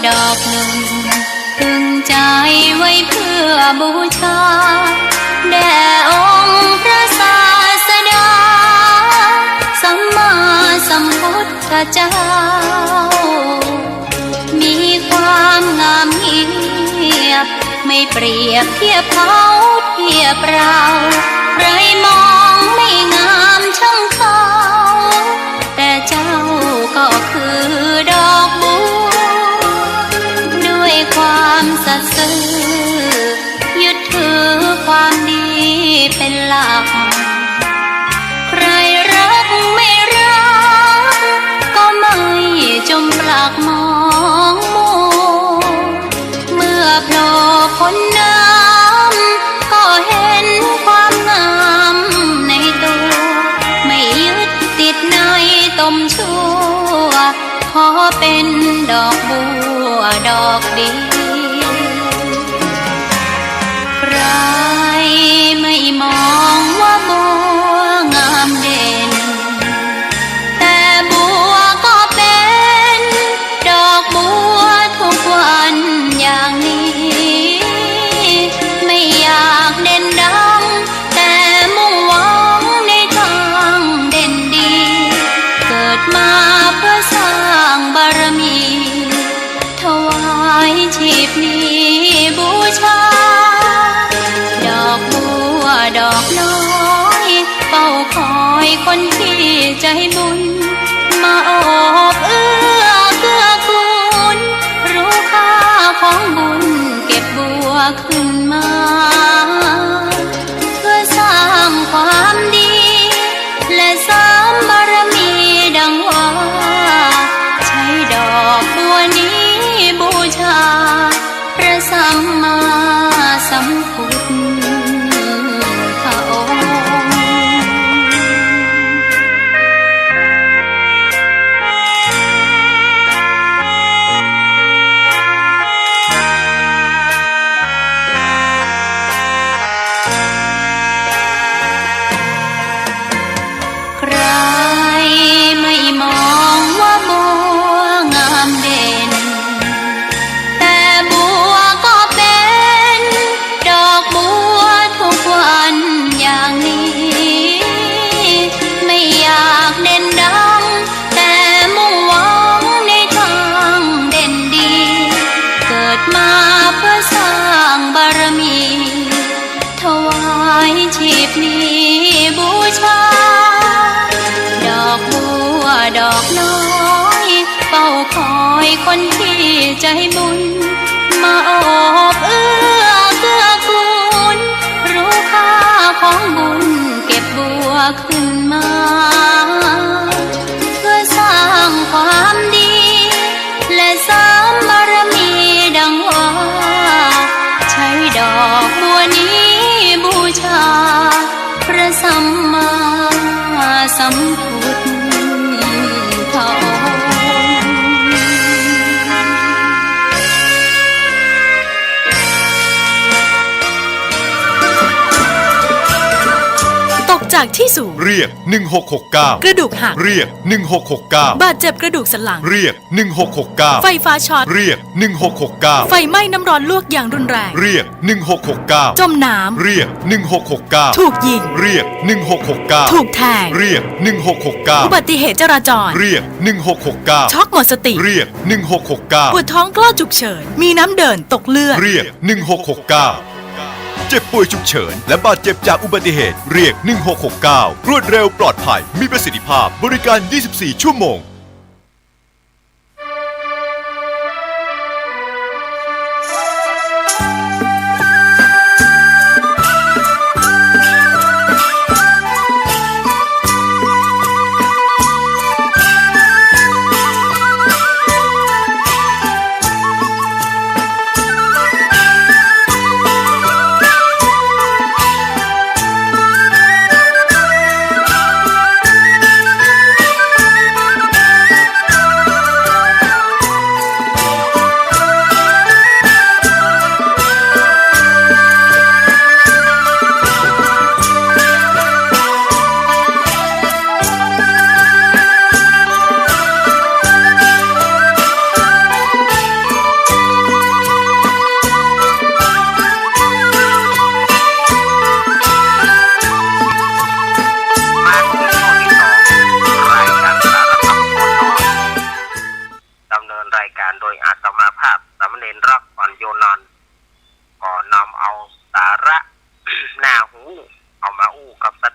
ดอกหนึ่งตึงใจไว้เพื่อบูชาแด่องค์พระศาสดาสัมมาสัมพุทธเจ้ามีความงามเงียบไม่ เปรียบเทียบเขาเทียบเราใครมองไม่งามช่างเขาแต่เจ้าก็คือดอกบัวด้วยความสัตย์ซื่อยึดถือความดีเป็นหลักใครรักไม่รักก็ไม่จมปลักมองมัวเมื่อโผล่พ้นน้ำก็เห็นความงามในตัวไม่ยึดติดในตมชั่วขอเป็นดอกบัวดอกดีใครไม่มองว่าบัวงามเด่นแต่บัวก็เป็นดอกบัวทุกวันอย่างนี้ไม่อยากเด่นดังแต่มุ่งหวังในทางเด่นดีเกิดมาเพื่อสร้างบารมีถวายชีพนี้บูชาดอกบัวดอกน้อยเฝ้าคอยคนที่ใจบุญมาโอบเอื้อเกื้อกูลรู้ค่าของบุญเก็บบัวขึ้นมาเพื่อสร้างความดีและเสริมบารมีดังว่าใช้ดอกบัวนี้บูชาพระสัมมาสัมพุทธองค์ใครไม่มองว่าบัวงามเด่นแต่บัวก็เป็นดอกบัวทุกวันอย่างนี้ไม่อยากเด่นดังแต่มุ่งหวังในทางเด่นดีเกิดมาเพื่อสร้างบารมีถวายชีพนี้บูชาดอกบัวดอกน้อยเฝ้าคอยคนที่ใจบุญมาโอบเอื้อเกื้อกูลรู้ค่าของบุญเก็บบัวขึ้นมาเพื่อสร้างความดีและเสริมบารมีดังว่าใช้ดอกบัวนี้บูชาพระสัมมาสัมพุทธองค์ จากที่สูงเรียก1669กระดูกหักเรียก1669บาดเจ็บกระดูกสันหลังเรียก1669ไฟฟ้าช็อตเรียก1669ไฟไหม้น้ำร้อนลวกอย่างรุนแรงเรียก1669จมน้ำเรียก1669ถูกยิงเรียก1669ถูกแทงเรียก1669อุบัติเหตุจราจรเรียก1669ช็อกหมดสติเรียก1669ปวดท้องกล้าฉุกเฉินมีน้ำเดินตกเลือดเรียก1669เจ็บป่วยฉุกเฉินและบาดเจ็บจากอุบัติเหตุเรียก1669รวดเร็วปลอดภัยมีประสิทธิภาพบริการ24ชั่วโมง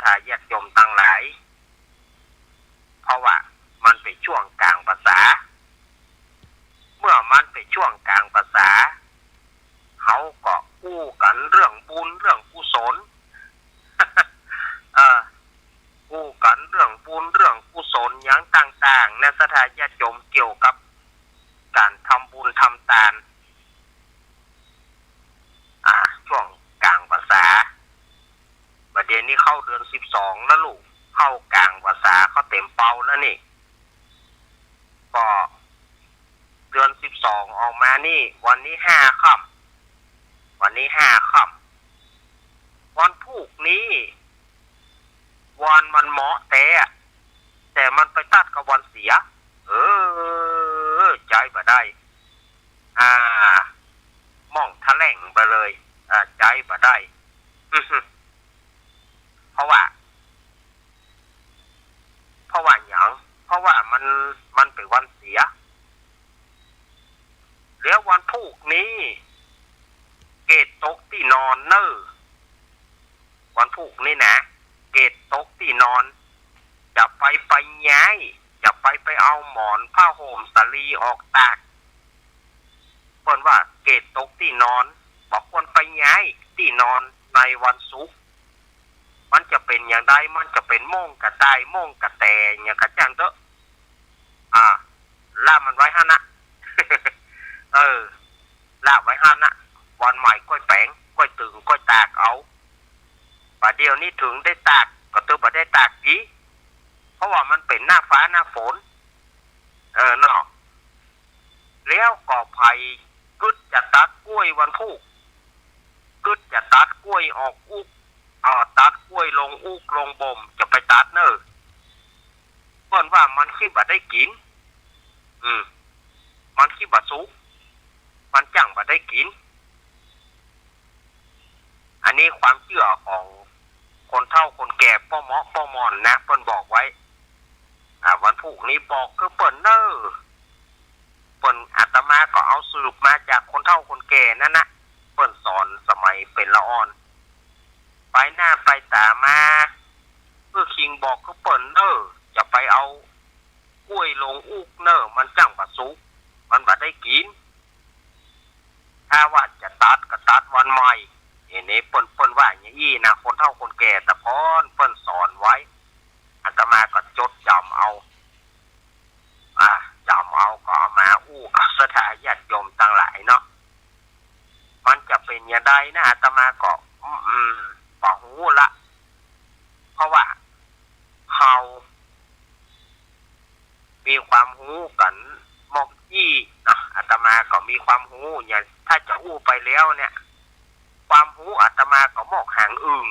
ธาญาติโยมตั้งหลายเพราะว่ามันเป็นช่วงกลางภาษาเมื่อมันเป็นช่วงกลางภาษาเขาก็อู้กันเรื่องบุญเรื่องกุศล อู้กันเรื่องบุญเรื่องกุศลอย่างต่างๆในสถานญาติโยมเกี่ยวกับการทำบุญทำทานช่วงกลางภาษาประเด็นนี้เข้าเดือน12แล้วลูกเข้ากลางภาษาเขาเต็มเป่าแล้วนี่ก็เดือน12ออกมานี่วันนี้5 ค่ำวันนี้5 ค่ำวันพุธนี้วันมันเหมาะแต่มันไปตัดกับวันเสียใจบ่ได้มองทะแหล่งไปเลยใจบ่ได้ เพราะว่าอย่างเพราะว่ามันเป็นวันเสียแล้ววันพุธนี้เกตตกที่นอนวันพุธนี้นะเกตตกที่นอนจะไปย้ายจะไปเอาหมอนผ้าห่มสาลีออกตากเพิ่นว่าเกตตกที่นอนบอกควรไปย้ายที่นอนในวันศุกร์มันจะเป็นอย่างใดมันจะเป็นโม่งกระต่ายโม่งกระแตอย่างกระจังเถอะล่ามันไว้หั่นนะ ล่าไว้หั่นนะวันใหม่ก้อยแปงก้อยตึงก้อยตากเอาป่าเดียวนี้ถึงได้ตากก็ตัวบ่ได้ตากดีเพราะว่ามันเป็นหน้าฟ้าหน้าฝนเนาะแล้วก่อไผ่กึดจะตัดกล้วยวันพุธกึดจะตัดกล้วยออกอุกตัดกล้วยลงอุกลงบ่มจะไปตัดเนอะเพิ่นว่ามันขี้บ่ได้กินมันขี้บ่สุกมันจังบ่ได้กินอันนี้ความเชื่อของคนเฒ่าคนแก่ป้อหมอป้อมอนนะเพิ่นบอกไว้วันพุธนี้บอกคือเปิ้นเนอะเปิ้นอาตมาก็เอาสืบมาจากคนเฒ่าคนแก่นั่นนะเปิ้นสอนสมัยเป็นละอ่อนไปหน้าไปตามาเพื่อคิงบอกคือเปิ้นเนอะจะไปเอากล้วยลงอุกเนอะมันจังบ่สุกมันบ่ได้กินถ้าว่าจะตัดก็ตัดวันใหม่นี่เปิ้นว่าอย่างนี้นะคนเฒ่าคนแก่แต่ก่อนเปิ้นสอนไว้อาตมาก็จดจำเอาจำเอาก็เอามาอู้กับสถานญาติโยมต่างหลายเนาะมันจะเป็นอย่างใดนะอาตมาก็บ่ฮู้ละเพราะว่าเฮามีความรู้กันมอกยี่เนาะอาตมาก็มีความรู้อย่างถ้าจะอู้ไปแล้วเนี่ยความรู้อาตมาก็มอกหางอึ่ง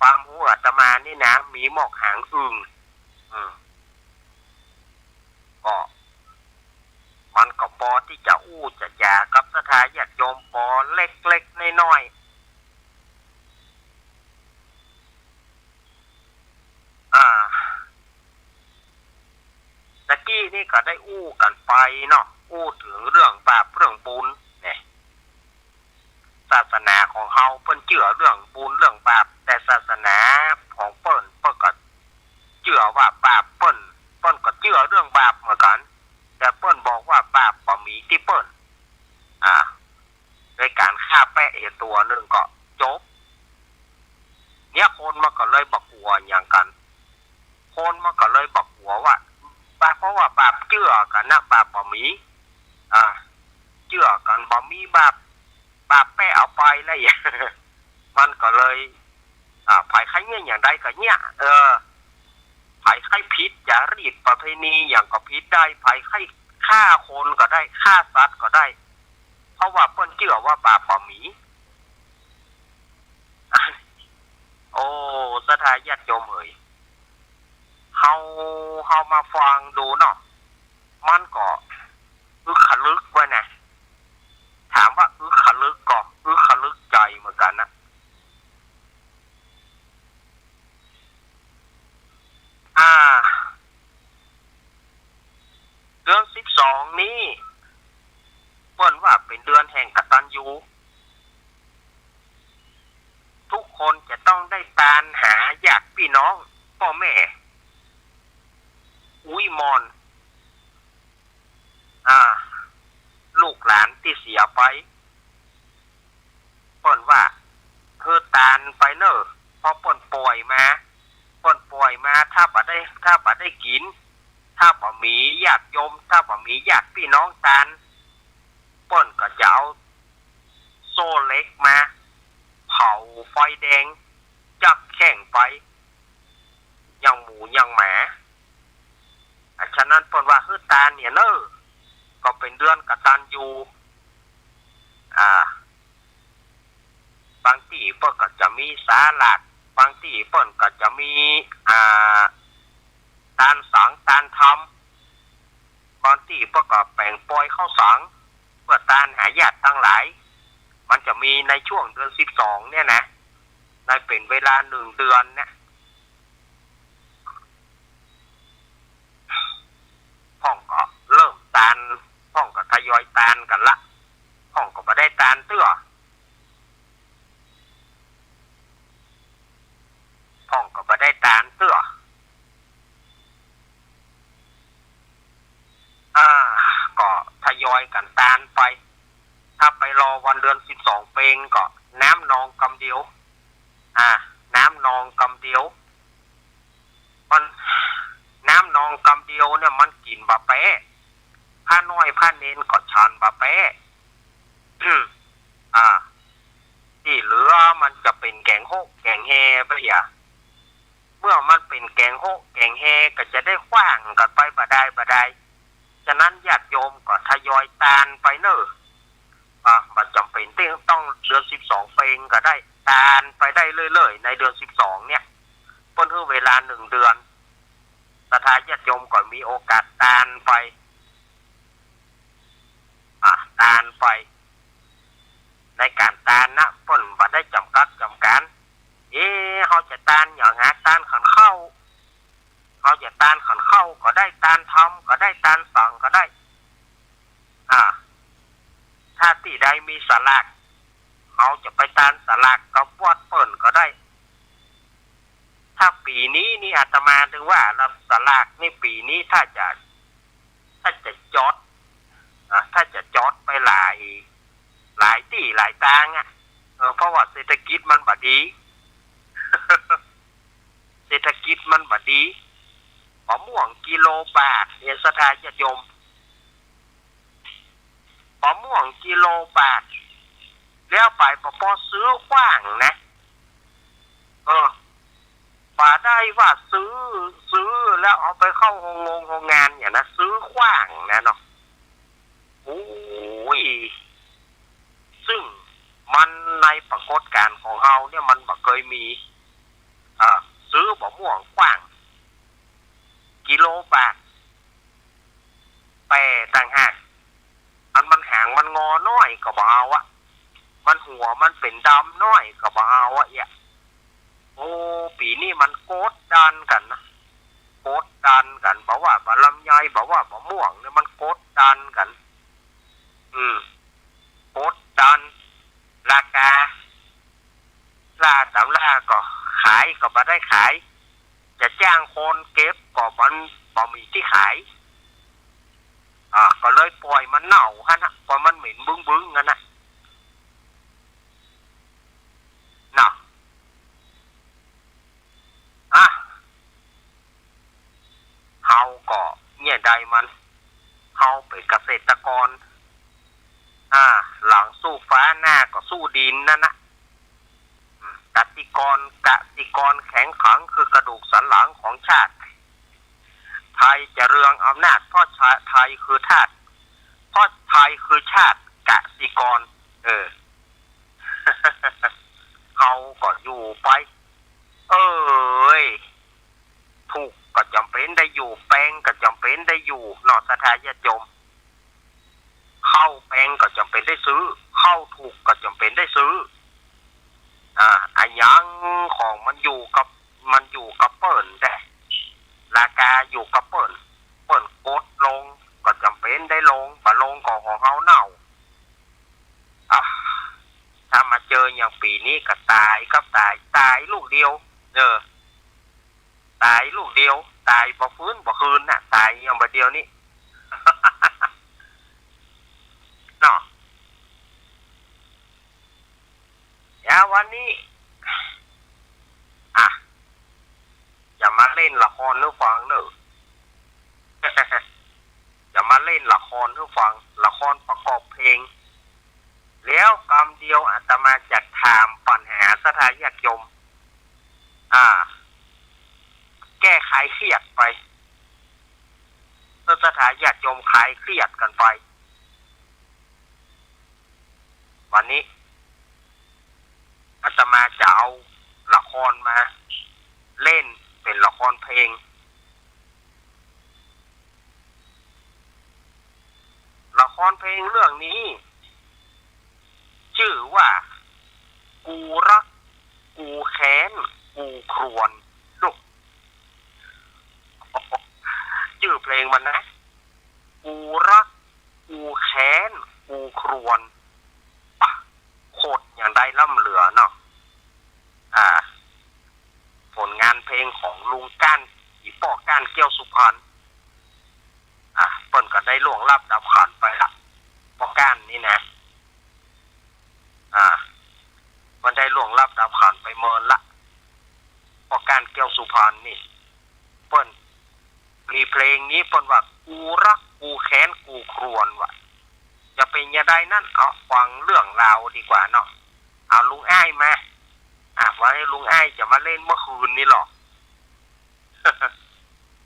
ความรู้อาตมานี่นะมีหมอกหางอึ่งก็มันก็พอที่จะอู้จะยากับสถานญาติโยมพอเล็กๆน้อยๆตะกี้นี่ก็ได้อู้กันไปเนาะอู้ถึงเรื่องบาปเรื่องบุญเนี่ยศาสนาของเฮาเพิ่นเชื่อเรื่องบุญเรื่องบาปแต่ศาสนาของเปิ้นก็เชื่อว่าบาปเปิ้นก็เชื่อเรื่องบาปเหมือนกันแต่เปิ้นบอกว่าบาปบ่มีที่เปิ้นในการฆ่าแปะตัวนึงก็จบเนี่ยคนมันก็เลยบอกหัวอย่างกันคนมันก็เลยบอกหัวว่าเพราะว่าบาปเชื่อกันนะบาปบ่มีเชื่อกันบ่มีบาปแปะเอาไปแล้วอย่าง มันก็เลยภัยไข้เนี่ยอย่างใดก็เนี่ยภัยไข้พิษจารีตประเพณีอย่างก็พิษได้ภัยไข้ฆ่าคนก็ได้ฆ่าสัตว์ก็ได้เพราะว่าเพิ่นเชื่อว่าบาปบ่มี โอ้สถานญาติโยมเอ๋ยเฮามาฟังดูเนาะมันก็ขลึกไว้นะถามว่าขลึกก็ขลึกใจเหมือนกันนะเดือน12นี้เปิ้นว่าเป็นเดือนแห่งกตัญญู ไปเปิ้นว่าคือตานไปเนอะพอเปิ้นป่วยมาถ้าบ่ได้กินถ้าบ่มีญาติโยมถ้าบ่มีญาติพี่น้องตานเปิ้นก็จะเอาโซ่เล็กมาเผาไฟแดงจักแข่งไปยังหมูยังหมาฉะนั้นเปิ้นว่าคือตานเนี่ยเนอะก็เป็นเดือนกตัญญูบางที่เปิ้นก็จะมีสาลาดบางที่เปิ้นก็จะมีตานสังตานธรรมบางที่เปิ้นก็แป่งปล่อยข้าวสังเพื่อตานหาญาติทั้งหลายมันจะมีในช่วงเดือน12เนี่ยนะในเป็นเวลา1เดือนเนี่ยพ่องก็เริ่มตานพ่องก็ทยอยตานกันละพ่องก็บ่ได้ตานเตื้อพ่องก็บ่ได้ตานเตื้อก็ทยอยกันตานไปถ้าไปรอวันเดือน12เปงก็น้ำนองกำเดียวน้ำนองกำเดียวมันน้ำนองกำเดียวเนี่ยมันกินบะแปะผ้าน้อยผ้าเน้นก็ชันบะแปะที่เหลือมันจะเป็นแกงโฮกแกงแฮไปอย่าเมื่อมันเป็นแกงโฮกแกงแฮก็จะได้ขว้างกันไปบ่ได้ฉะนั้นญาติโยมก็ทยอยตานไปเนอะมันจำเป็นที่ต้องเดือน12เปงก็ได้ตานไปได้เรื่อยๆในเดือน12เนี่ยเพิ่นให้เวลา1เดือนศรัทธาญาติโยมก็มีโอกาสตานไปตานไปในการตานนะเพิ่นบ่ได้จำกัดจำการเฮาจะตานอย่างหาตานขันเข้าเฮาจะตานขันเข้าก็ได้ตานทำก็ได้ตานสั่งก็ได้ถ้าที่ใดมีสลากเขาจะไปตานสลากกับวัดเปิ่นก็ได้ถ้าปีนี้นี่อาตมาถึงว่ารับสลากนี่ปีนี้ถ้าจะจอดไปหลายที่หลายทางเพราะว่าเศรษฐกิจมันบ่ดี เศรษฐกิจมันบ่ดีมะม่วงกิโลบาทเนี่ยศรัทธาญาติโยมมะม่วงกิโลบาทแล้วไปพอซื้อขว้างนะป่าได้ว่าซื้อแล้วเอาไปเข้าโรงงานอย่างนะซื้อขว้างนะเนาะโอ้ยซึ่งมันในปรากฏการณ์ของเราเนี่ยมันบ่เคยมีซื้อมะม่วงขว้างกิโลบาทแต่ต่างหากมันหางมันงอน้อยก็บ่เอามันหัวมันเป็นดำน้อยก็บ่เอาโอ้ปีนี้มันโกดดันกันนะโกดดันกันบอกว่าบะลำไยบอกว่าบะม่วงเนี่ยมันโกดดันกันโกดดันราคาตำราก็ขายก็บ่ได้ขายจะจ้างคนเก็บก็มันบ่มีที่ขายก็เลยปล่อยมันเน่าฮะนะปล่อยมันเหม็นบึ้งงั้นนะน่ะเฮาก็เนี่ยใดมันเฮาเป็นเกษตรกรหลังสู้ฟ้าหน้าก็สู้ดินนั่นนะกสิกรแข็งขังคือกระดูกสันหลังของชาติไทยจะเรืองอำนาจเพราะไทยคือชาติเพราะไทยคือชาติกสิกรเอาก็อยู่ไปถูกก็จำเป็นได้อยู่แปลงก็จำเป็นได้อยู่นอกศรัทธาญาติโยมเข้าแปลงก็จำเป็นได้ซื้อเข้าถูกก็จำเป็นได้ซื้อยังของมันอยู่กับเปิ้นแต่ราคาอยู่กับเปิ้นกดลงก็จำเป็นได้ลงบ่ลงของเฮาเน่าถ้ามาเจออย่างปีนี้ก็ตายครับตายลูกเดียวตายลูกเดียวตายบ่ฟื้นบ่คืนน่ะตายอย่างบ่เดียวนี้เนาะ วันนี้อ่ะอย่ามาเล่นละครหรือฟังเนอะ อย่ามาเล่นละครหรือฟังละครประกอบเพลงแล้วกำเดียวอาตมาจะถามปัญหาสถานญาติโยมแก้ไขเครียดไปสถานญาติโยมคลายเครียดกันไปวันนี้อาตมาจะเอาละครมาเล่นเป็นละครเพลงละครเพลงเรื่องนี้ชื่อว่ากูรักกูแค้นกูครวญลูกชื่อเพลงมันนะกูรักกูแค้นกูครวญโคตรอย่างใดล่ำเหลือเนาะผลงานเพลงของลุงก้านอีปอก้านเกี้ยวสุพรรณเปิ้นก็ได้ล่วงลับดับขันไปละปอก้านนี่นะมันได้ล่วงลับดับขันไปเมินละปอก้านเกี้ยวสุพรรณนี่เปิ้นมีเพลงนี้เปิ้นว่ากูรักกูแค้นกูครวญว่ะจะเป็นยังไงนั่นเอาฟังเรื่องราวดีกว่าเนาะเอาลุงอ้ายมาว่าให้ลุงอ้ายจะมาเล่นเมื่อคืนนี้หรอ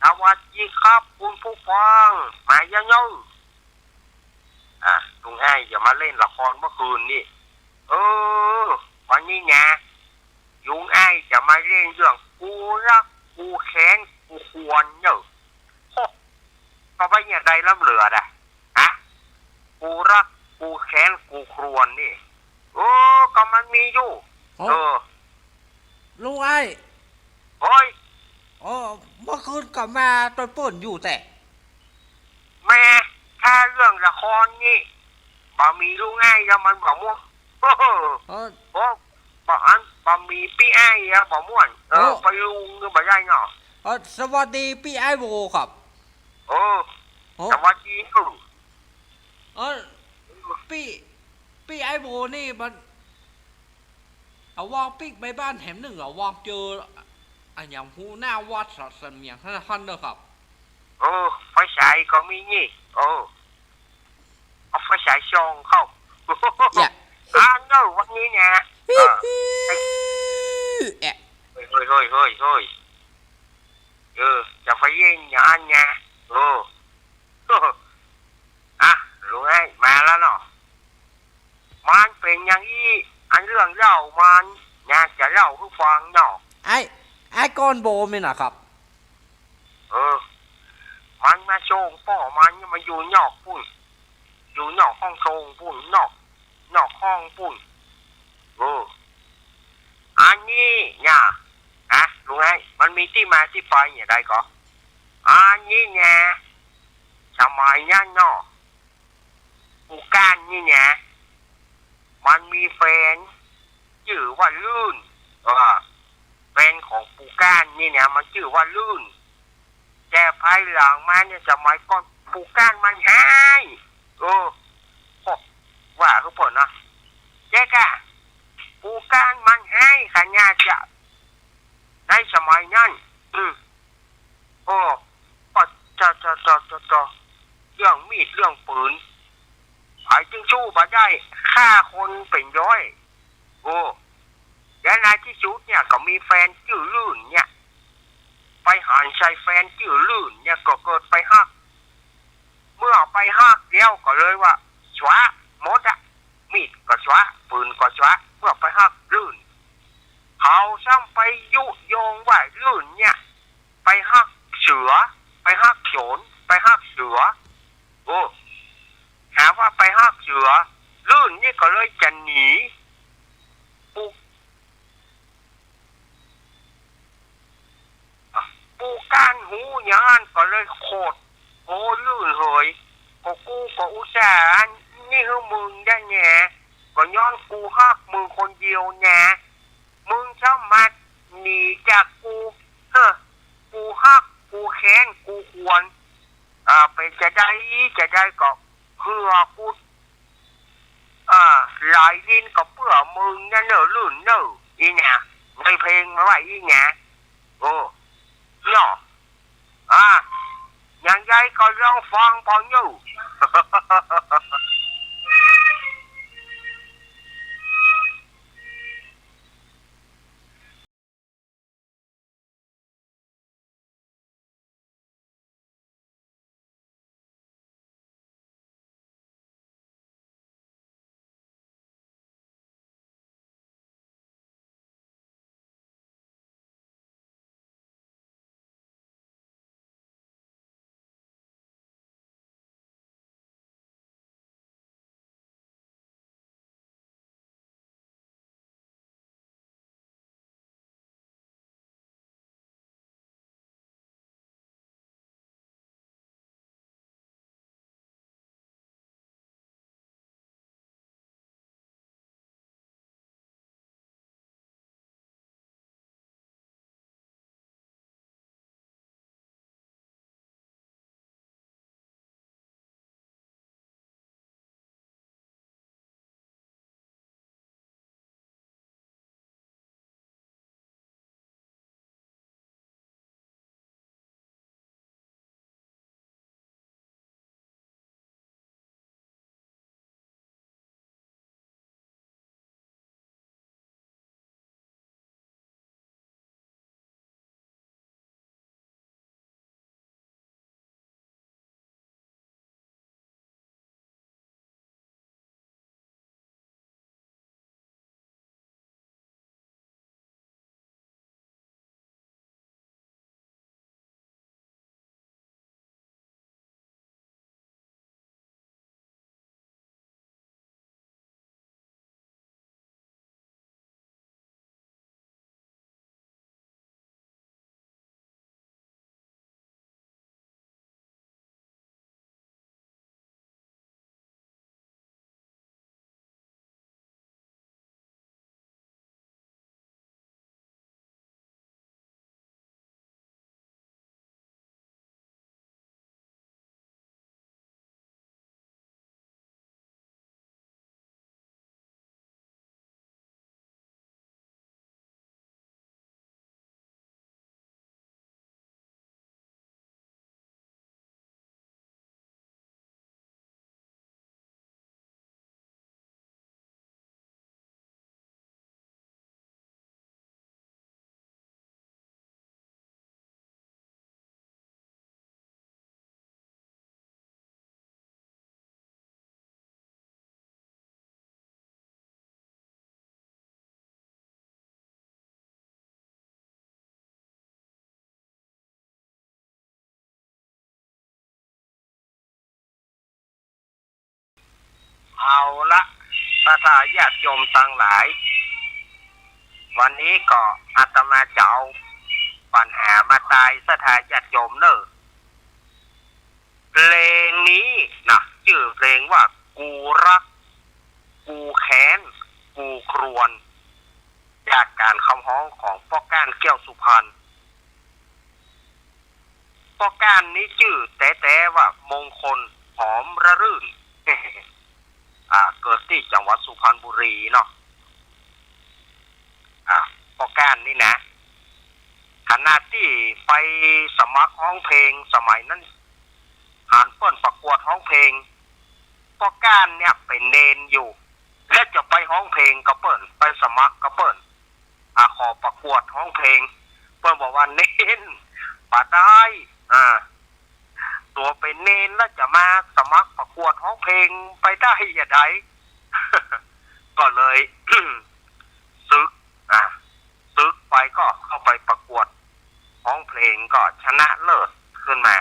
สวัสดีครับคุณผู้ฟังมาเยอะๆลุงอ้ายจะมาเล่นละครเมื่อคืนนี่วันนี้ไงลุงอ้ายจะมาเล่นเรื่องกูรักกูแค้นกูควรเนอะก็ไม่อย่างใดล้ำเหลือกูรักกูแค้นกูครวญนี่ก็มันมีอยู่ลุงไอ้เฮ้ยเมื่อคืนก็มาตอนป่นอยู่แต่แม่ถ้าเรื่องละครนี่บ่มีลุงไอ้แล้วมันบ่ม่วนบ่มีพี่ไอ้แล้วบ่ม่วนไปลุงก็บ่ได้เนาะสวัสดีพี่ไอ้โบครับสวัสดีพี่ไอ้โบนี่มันเอาวางปิ๊กไปบ้านแถมหนึ่งวางเจออย่างหูหน้าวัดสัตว์เมียงท่านเด้อครับไฟฉายก็มีนี่เอาไฟฉายส่องเข้าเนอะวันนี้เนี่ยเฮ้ยจะไปเย็นอย่างนั้นไงลุงไอ้มาแล้วเนาะมันเป็นอย่างนี้อันเรื่องเล่ามันอยากจะเล่าให้ฟังเนาะไอ้ก้อนโบมั้ยนะครับมันมาโชงป่อมันมาอยู่นอกปุ่นอยู่นอกห้องโชงปุ่นนอกห้องปุ่นอันนี้เนี่ยลุงไอ้มันมีที่มาที่ไปอย่างไรก็อันนี้เนี่ยสมัยนั้นเนาะกูก้านนี่เนี่ยมันมีแฟนชื่อว่าลื่นแฟนของปูก้านนี่เนี่ยมันชื่อว่าลื่นแต่ภายหลังมาเนี่ยสมัยก่อนปูก้านมันหายว่าเขาเปิดนะแจ๊กปูก้านมันหายขญาจะในสมัยนั้นก็จะเรื่องมีดเรื่องปืนไอ้จึงชู้มาได้ฆ่าคนเป็นร้อยและในที่สุดเนี่ยก็มีแฟนชื่อลื่นเนี่ยไปหันใส่แฟนชื่อลื่นเนี่ยก็เกิดไปฮักเมื่อไปฮักเดียวก็เลยว่าชวะหมดมีดก็ชวะปืนก็ชวะเมื่อไปฮักลื่นเขาซ้ำไปยุโยงว่าลื่นเนี่ยไปฮักเสือไปฮักโจรไปฮักเสือหาว่าไปฮักเสือลื่นนี่ก็เลยจะหนีปูก้านหูยานก็เลยโคตรลื่นเหยกูก็อุตส่าห์นี่คือมึงได้แง่ก็ย้อนกูฮักมึงคนเดียวแง่มึงชอบมาหนีจากกูกูฮักกูแค้นกูควรไปจะได้ก็เพื่อกู ลายลิ้นก็เพื่อมึงนะเนอลื่นเนออีเนี่ยในเพลงมาว่าอีเนี่ยโอ้เนาะอย่างไรก็ลองฟังพออยู่ เอาละพระทาญาติโยมทั้งหลายวันนี้ก็อาตมาจะเอาปัญหามาตายสถาญาติโยมเนอะเพลงนี้นะชื่อเพลงว่ากูรักกูแค้นกูครวญจากการคำฮ้องของพ่อก้านแก้วสุพรรณพ่อก้านนี้ชื่อแต่ว่ามงคลหอมระรื่น เกิดที่จังหวัดสุพรรณบุรีเนาะพ่อก้านนี่นะขณะที่ไปสมัครร้องเพลงสมัยนั้นหานเปิ้นประกวดร้องเพลงพ่อก้านเนี่ยเป็นเนนอยู่และจะไปร้องเพลงก็เปิ้นไปสมัครก็เปิ้นขอประกวดร้องเพลงเปิ้นบอกว่าเนนป่าได้ตัวเป็นเนนแล้วจะมาสมัครประกวดร้องเพลงไปได้ยังไง ก็เลย ซึกไปก็เข้าไปประกวดร้องเพลงก็ชนะเลิศขึ้นมา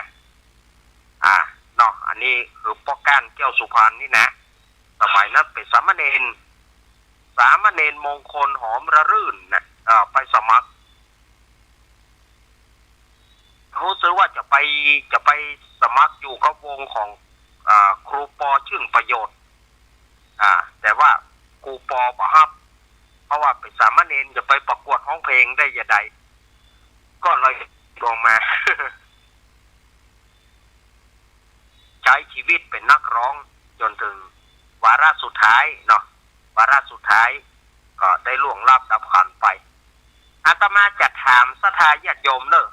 เนาะอันนี้คือพ่อก้านแก้วสุพรรณนี่นะสมัยนั้นเป็นสามเณรมงคลหอมระรื่นนะไปสมัครรู้สึกว่าจะไปสมัครอยู่กับวงของครูปอชื่นประโยชน์แต่ว่าครูปอบ่ฮับเพราะว่าเป็นสามเณรจะไปประกวดร้องเพลงได้ยังไงก็เลยลงมา ใช้ชีวิตเป็นนักร้องจนถึงวาระสุดท้ายเนาะ วาระสุดท้ายก็ได้ล่วงลับดับขันไปอาตมาจะถามศรัทธาญาติโยมเนอะ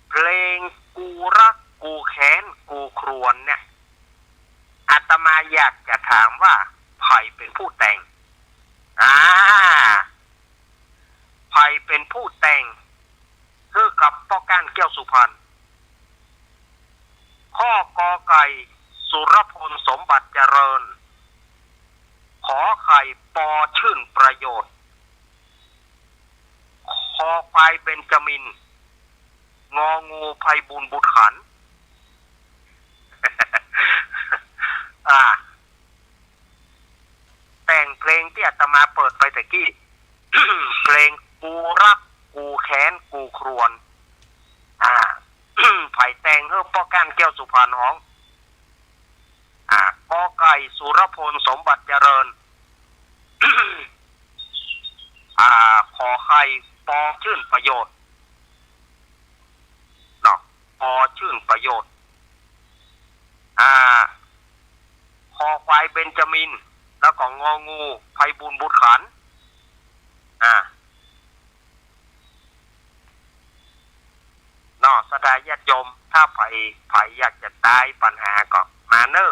เพลงกูรักกูแค้นกูครวญเนี่ยอาตมาอยากจะถามว่าใครเป็นผู้แต่งใครเป็นผู้แต่งคือกับป้อก้านแก้วสุพรรณข้อกอไก่สุรพลสมบัติเจริญขอไข่ปอชื่นประโยชน์คอควายเบญจมินงองูไพบูลย์บุตรขัน แต่งเพลงที่อาตมาเปิดไปตะกี้ เพลงกูรักกูแค้นกูครวญ ไผ่แต่งเพื่อป้อก้านแก้วสุพรรณฮ้องกอไก่สุรพลสมบัติเจริญ ขอไข่ปอชื่นประโยชน์เนาะปอชื่นประโยชน์คอควายเบญจมินแล้วก็งองูไพบูลย์บุตรขันเนาะสดาญาติโยมถ้าไผอยากจะตายปัญหาก็มาเนอ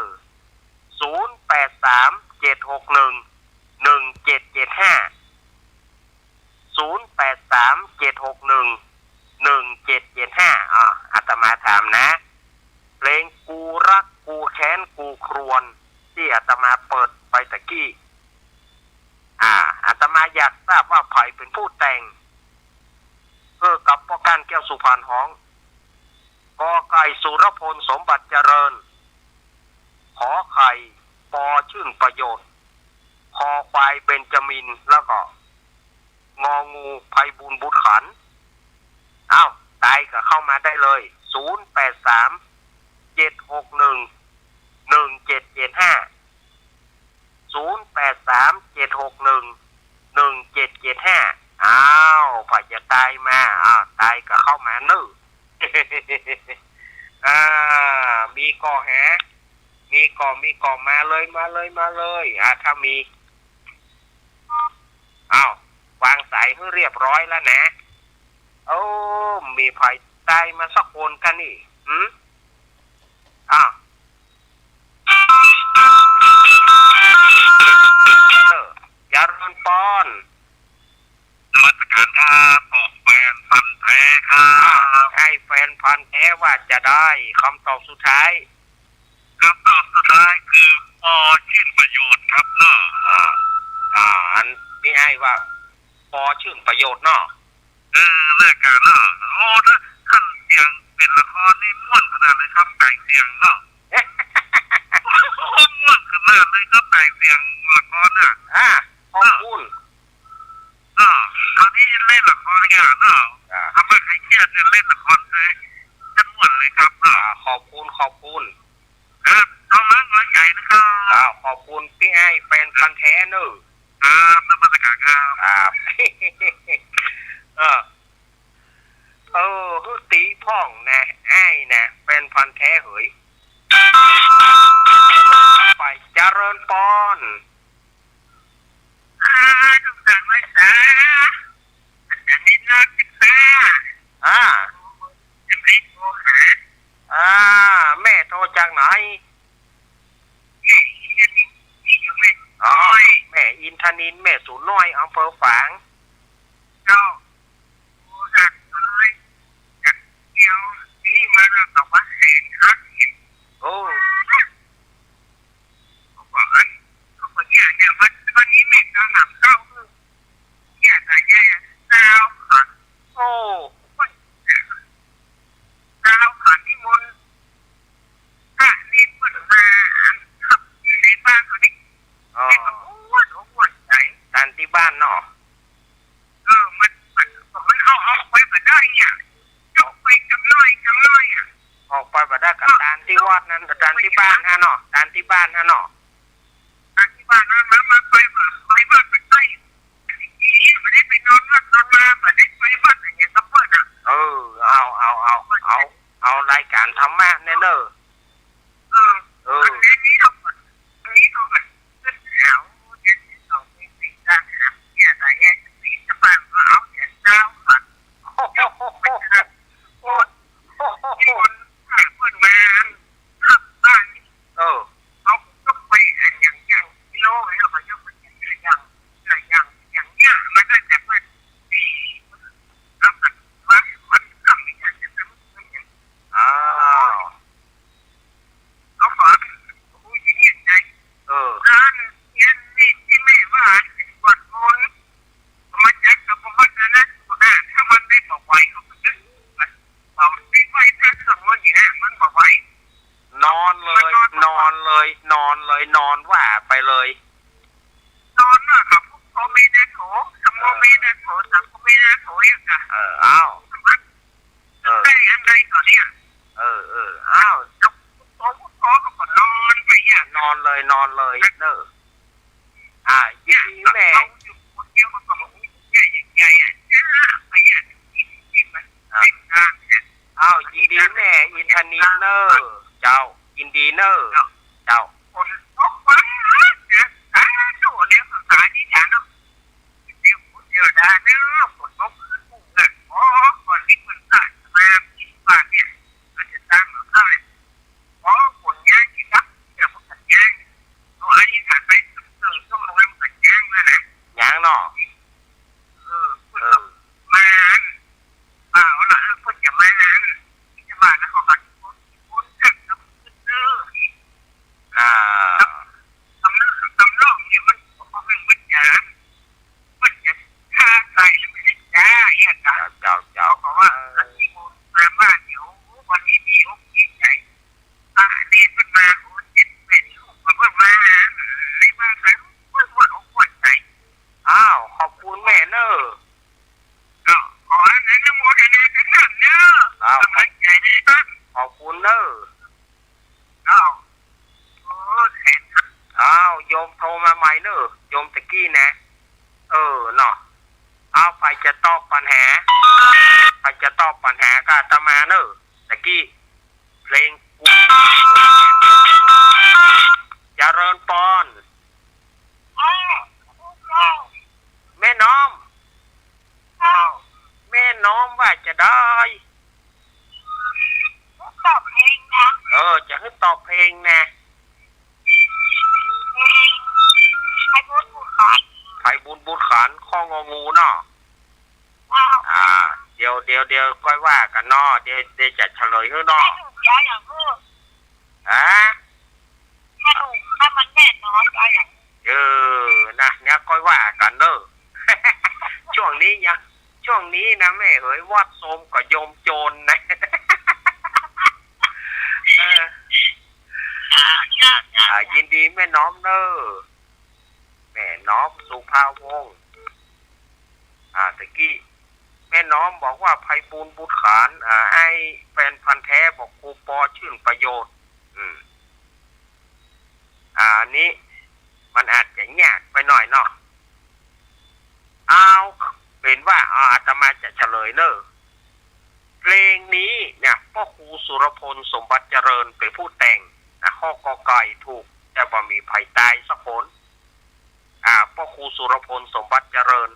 0837611775 0837611775อาตมาถามนะเพลงกูรักกูแค้นกูครวญที่อาตมาเปิดไปตะกี้อาตมาอยากทราบว่าใครเป็นผู้แต่งกับป้อก้านแก้วสุพรรณฮ้องกอไก่สุรพลสมบัติเจริญขอไข่ปอชื่นประโยชน์คอควายเบญจมินแล้วก็งองูไพบูลย์บุตรขันตายก็เข้ามาได้เลย0837611775 0837611775พอจะตายมาตายก็เข้ามานึ มีก่อแหมีก่อมาเลยถ้ามีวางสายให้เรียบร้อยแล้วนะมีไผ่ตายมาสักคนกันนี่ยารุนปอนมาตรการครับบอกแฟนพันธุ์แท้ครับให้แฟนพันธุ์แท้ว่าจะได้คำตอบสุดท้ายคือปอชื่นประโยชน์ครับเนาะอันนี้ให้ว่าปอชื่นประโยชน์เนาะเรื่องการเนาะถ้าขั้นเสียงเป็นละครนี่ม่วนขนาดเลยครับแต่งเสียงเนาะม่วนขนาดเลยครับแต่งเสียงละครน่ะขอบคุณตอนนี้เล่นละครกันเนาะทำให้ใครเครียดจะเล่นละครเลยจะม่วนเลยครับขอบคุณน้องเล่นใหญ่นะครับขอบคุณพี่ไอ้แฟนพันธุ์แท้เนอะนมัสการครับตีพ่องนะไอ้นะแฟนพันธุ์แท้เหยไปเจริญปอนทุกท่านไม่สาจะนิดนักติดตาจะไม่โทรหาแม่โทรจากไหนแม่อินทนินอยู่แม่แม่อินทนินแม่สูนน้อยอำเภอฝางเจ้าหักเลยจากเดียวนี่มันต่อว่าแหงฮักบอกเขาบอกเนี่ยวันนี้แม่จะหนักเข้าเนี่ยแต่แย่ดาวขันดาวขันที่มนถ้านี่เปิดมาขับในบ้านเขาดิแม่ก็อ้วนใจตานที่บ้านเนาะมันเข้าออกไปแบบได้เนี่ยยกไปจังน้อยออกไปแบบได้กับตานที่วัดนั้นตานที่บ้านฮะเนาะตานที่บ้านฮะเนาะตานที่บ้านนั้นมันไปบ้านแบบใต้ไม่ได้ไปนอนวัดนอนมาไม่ได้ไปวัดอย่างเงี้ยซัพเปอร์น่ะเอารายการธรรมะแน่เนอะอันนี้เราก่อนแล้วเจ็ดส นะเนาะเอาไปจะตอบปัญหาไปจะตอบปัญหาก็อาตมาเนอะตะกี้เพลงกูเจริญปอนแม่น้อมแม่น้อมว่าจะได้ตอบเพลงนะจะให้ตอบเพลงนะไผ่บุญบุญขันข้ององูเนาะเดี๋ยวก้อยว่ากันเนาะเดี๋ยวจะเฉลยให้เนาะถ้ามันแน่นอนอย่างนะเนี่ยก้อยว่ากันเนอะช่วงนี้นะแม่เฮ้ยวัดโสมกับโยมโจรนะยินดีแม่น้อมเนอะแม่น้อมสุภาวงศ์ตะกี้แม่น้อมบอกว่าไพบูลย์บุตรขานไอ้แฟนพันธุ์แท้บอกครูปอชื่นประโยชน์อันนี้มันอาจจะยากไปหน่อยเนาะเอาเป็นว่าอาตมาจะเฉลยเนอะเพลงนี้เนี่ยพ่อครูสุรพลสมบัติเจริญเป็นผู้แต่งข้อกอไก่ถูกแต่บ่มีไผตายสักคนพ่อครูสุรพลสมบัติเจริญ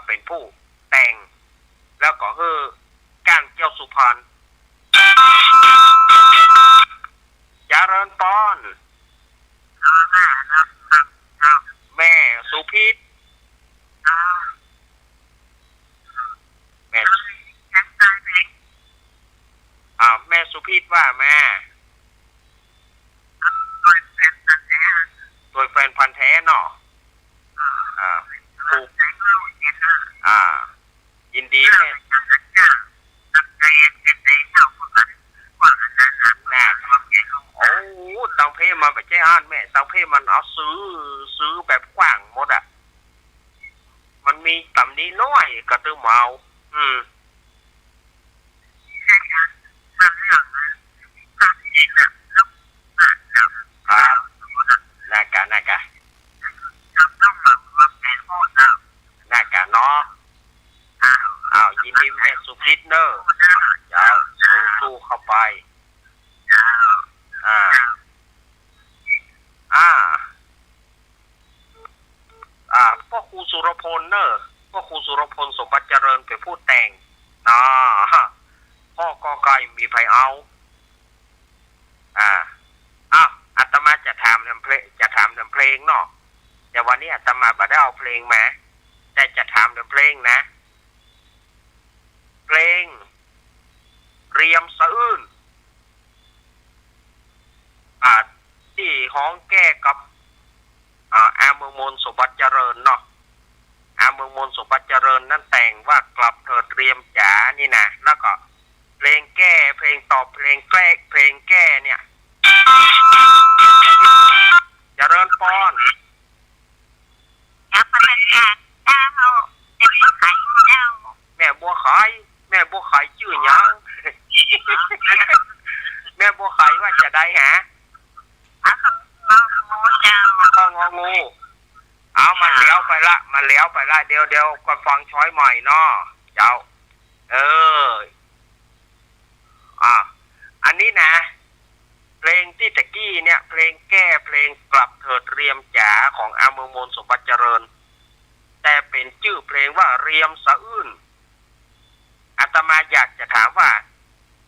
เป็นผู้แต่งแล้วก็การเจ้าสุพรรณเจริญปอนแม่สุพิษแม่สุพิษว่าแม่ตัวแฟนพันธุ์แท้เนาะถูกยินดีแม่โอ้ตังเพมันไปแจ้อ่านแม่ตังเพมันเอาซื้อแบบกว้างหมดมันมีต่ำนี้น้อยกระตือเมาน่ากะเนาะยินดีแม่สุพิษเนอะยาวสู้เข้าไปพ่อครูสุรพลเนอะพ่อครูสุรพลสมบัติเจริญเป็นผู้แต่งพ่อกอไก่มีไผเอาอาตมาจะถามทำเพลงเนาะแต่วันนี้อาตมาบ่ได้เอาเพลงมาแต่จะถามทำเพลงนะเพลงเรียมสะอื้นที่ฮ้องแก้กับเมืองมนสมบัติเจริญเนาะเมืองมนสมบัติเจริญนั่นแต่งว่ากลับเถิดเรียมจ๋านี่นะแล้วก็เพลงแก้เพลงตอบเพลงแก้เพลงแก้เนี่ยเจริญปอนแม่บัวไข่ชื่อยังแม่บัวไข่ว่าจะได้ข้ององูมันเลี้ยวไปละเดี๋ยวก็ฟังช้อยใหม่เนาะเจ้าอันนี้นะเพลงที่ตะกี้เนี่ยเพลงแก้เพลงกลับเถิดเรียมจ๋าของเมืองมนสมบัติเจริญแต่เป็นชื่อเพลงว่าเรียมสะอื้นอาตมาอยากจะถามว่า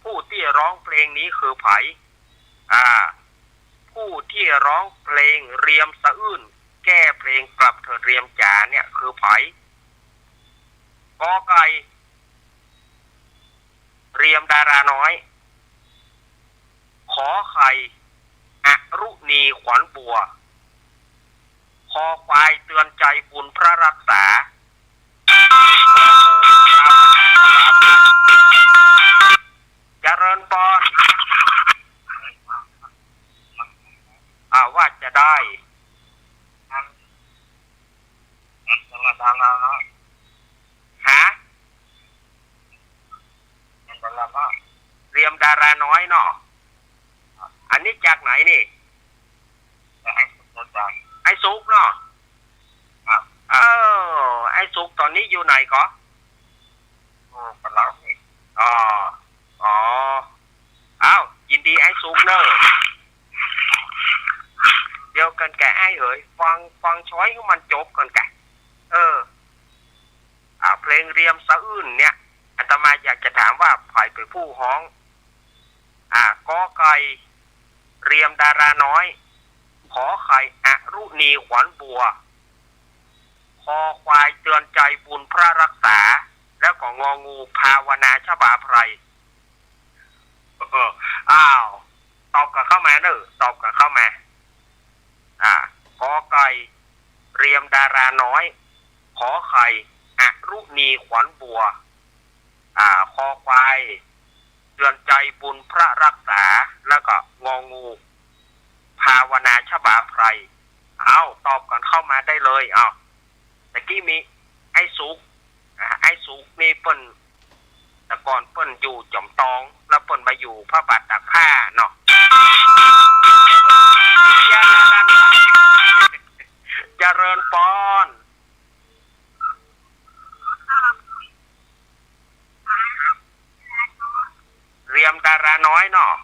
ผู้ที่ร้องเพลงนี้คือไผผู้ที่ร้องเพลงเรียมสะอื้นแก้เพลงกลับเถิดเรียมจ๋าเนี่ยคือไผกอไก่เรียมดาราน้อยขอไข่อรุณีขวัญบัวคอควายเตือนใจบุญพระรักษาเจริญปอนว่าจะได้เรียมดาราน้อยเนาะอันนี้จากไหนนี่ไอ้ซุกเนาะ นี้อยู่ไหนก็กันแล้วอ๋ออ๋ออ้าวยินดีไอ้ซุกเนอร์เดี๋ยวกันแกไอ้เอ๋ยฟังช้อยให้มันจบกันแกเพลงเรียมสะอื้นเนี่ยอาตมาอยากจะถามว่าใครเป็นผู้ฮ้องกอไก่เรียมดาราน้อยขอไข่อรุณีขวัญบัวคอควายเตือนใจบุญพระรักษาแล้วก็งองูภาวนาชบาไพรอ้าวตอบกันเข้ามาเนอะตอบกันเข้ามากอไก่เรียมดาราน้อยขอไข่อรุณีขวัญบัวคอควายเตือนใจบุญพระรักษาแล้วก็งองูภาวนาชบาไพรเอาตอบกันเข้ามาได้เลยตะกี้มีไอ้สุกนี่เปิ้นแต่ก่อนเปิ้นอยู่จอมตองแล้วเปิ้นมาอยู่พระบาทตากผ้าเนาะเจริญปอนเรียมดาราน้อยเนาะ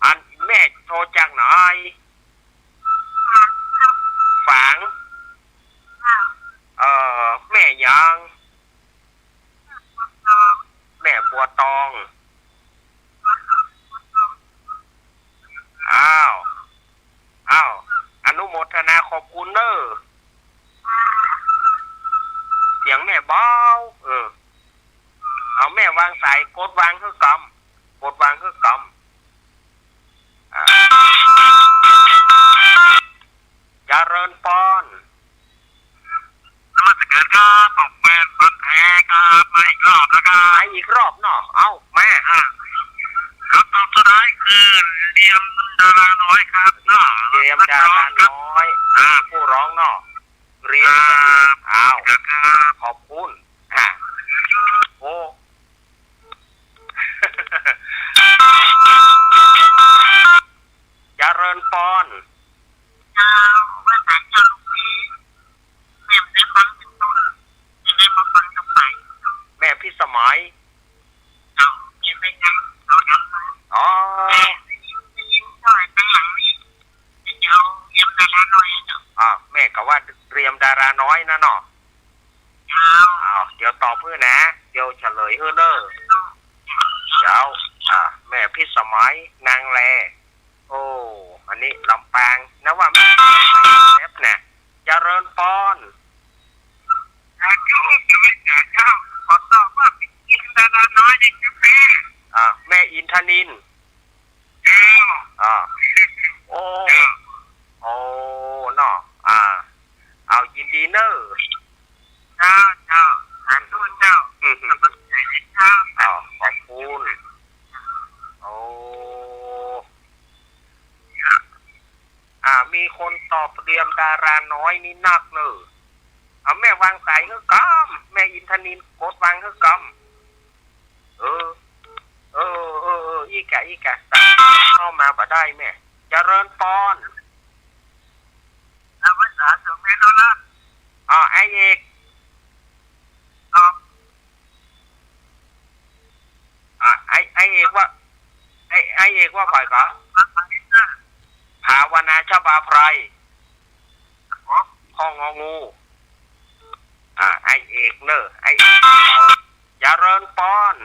อันแม่โทรจากไหนฝังแม่ยังแม่บัวตองอ้าวอนุโมทนาขอบคุณเนอะเสียงแม่เบาเอาแม่วางสายกดวางคือกำเจริญปอนนมัสการครับผมเป็นคนแพ้ครับมาอีกรอบนะครับมาอีกรอบเนาะเอามาคำตอบสุดท้ายคือเรียมดาราน้อยครับเนาะเรียมดาราน้อยผู้ร้องเนาะเรียมเอาขอบคุณโอ้เจริญปอนแม่พี่สมัยอ๋อแม่ก็ว่าเตรียมดาราน้อยนะเนาะเดี๋ยวตอบเพื่อนะเดี๋ยวเฉลยเนอะเดี๋ยวแม่พี่สมัยนางแลโอ้อันนี้ลำปางนะว่าแม่เอฟเนี่ยเจริญปอนแม่อินทนินโอ้เนาะเอายินดีเนอะเจ้าขอบคุณโอ้มีคนตอบเรียมดาราน้อยนี่นักเนอะแม่วางสายคือกำแม่อินทนินกดวางคือกำอีกะเข้ามาบ่ได้แม่เจริญปอนภาษาสมัยแล้วนะไอเอกไอเอกว่าไอเอกว่าฝ่ายก็ภาวนาชบาไพรพ่ององูไอเอกเนอะไอเจริญปอน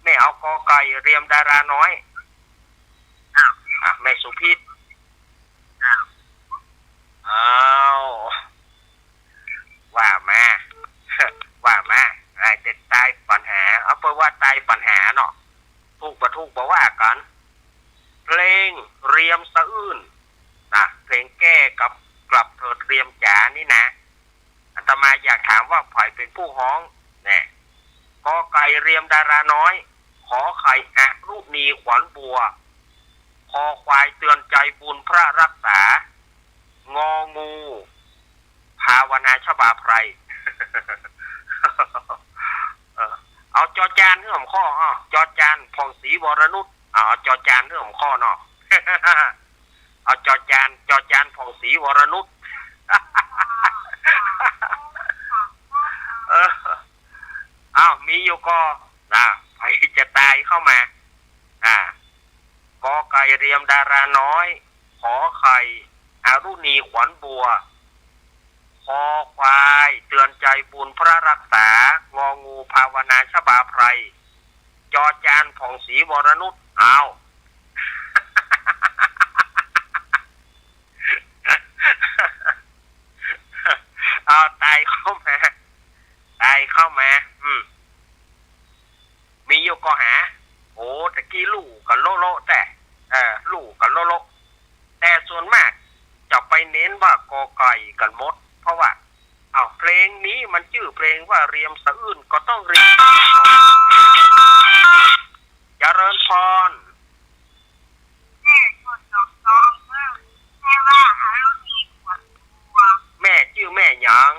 แม่เอากอไก่เรียมดาราน้อยแม่สุพิษว่ามาไอ้เด็ดตายปัญหาเอาไปว่าตายปัญหาเนาะถูกบอกว่ากันเพลงเรียมสะอื้นเพลงแก้กับกลับเถิดเรียมจ๋านี่นะอาตมาอยากถามว่าใครเป็นผู้ฮ้องเนี่ยกอไก่เรียมดาราน้อยขอไข่อรุณีขวัญบัวคอควายเตือนใจบุญพระรักษางองูภาวนาชบาไพร เอาจอจานเรื่องข้อจอจานผ่องศรีวรนุชจอจานเรื่องข้อเนาะ เอาจอจานผ่องศรีวรนุช อ้าวมีอยู่ก็ใครจะตายเข้ามากอไก่เรียมดาราน้อยขอไข่อรุณีขวัญบัวคอควายเตือนใจบุญพระรักษางองูภาวนาชบาไพรจอจานผ่องศรีวรนุชเอาเอาตายเข้ามามีอยู่ก็หาโอ้ตะกี้ลูกกับโลแต่ลูกกับโลแต่ส่วนมากจะไปเน้นว่ากอไก่กันมดเพราะว่าเพลงนี้มันชื่อเพลงว่าเรียมสะอื้นก็ต้องเรียมเจริญพรแม่ชื่อแม่หยัง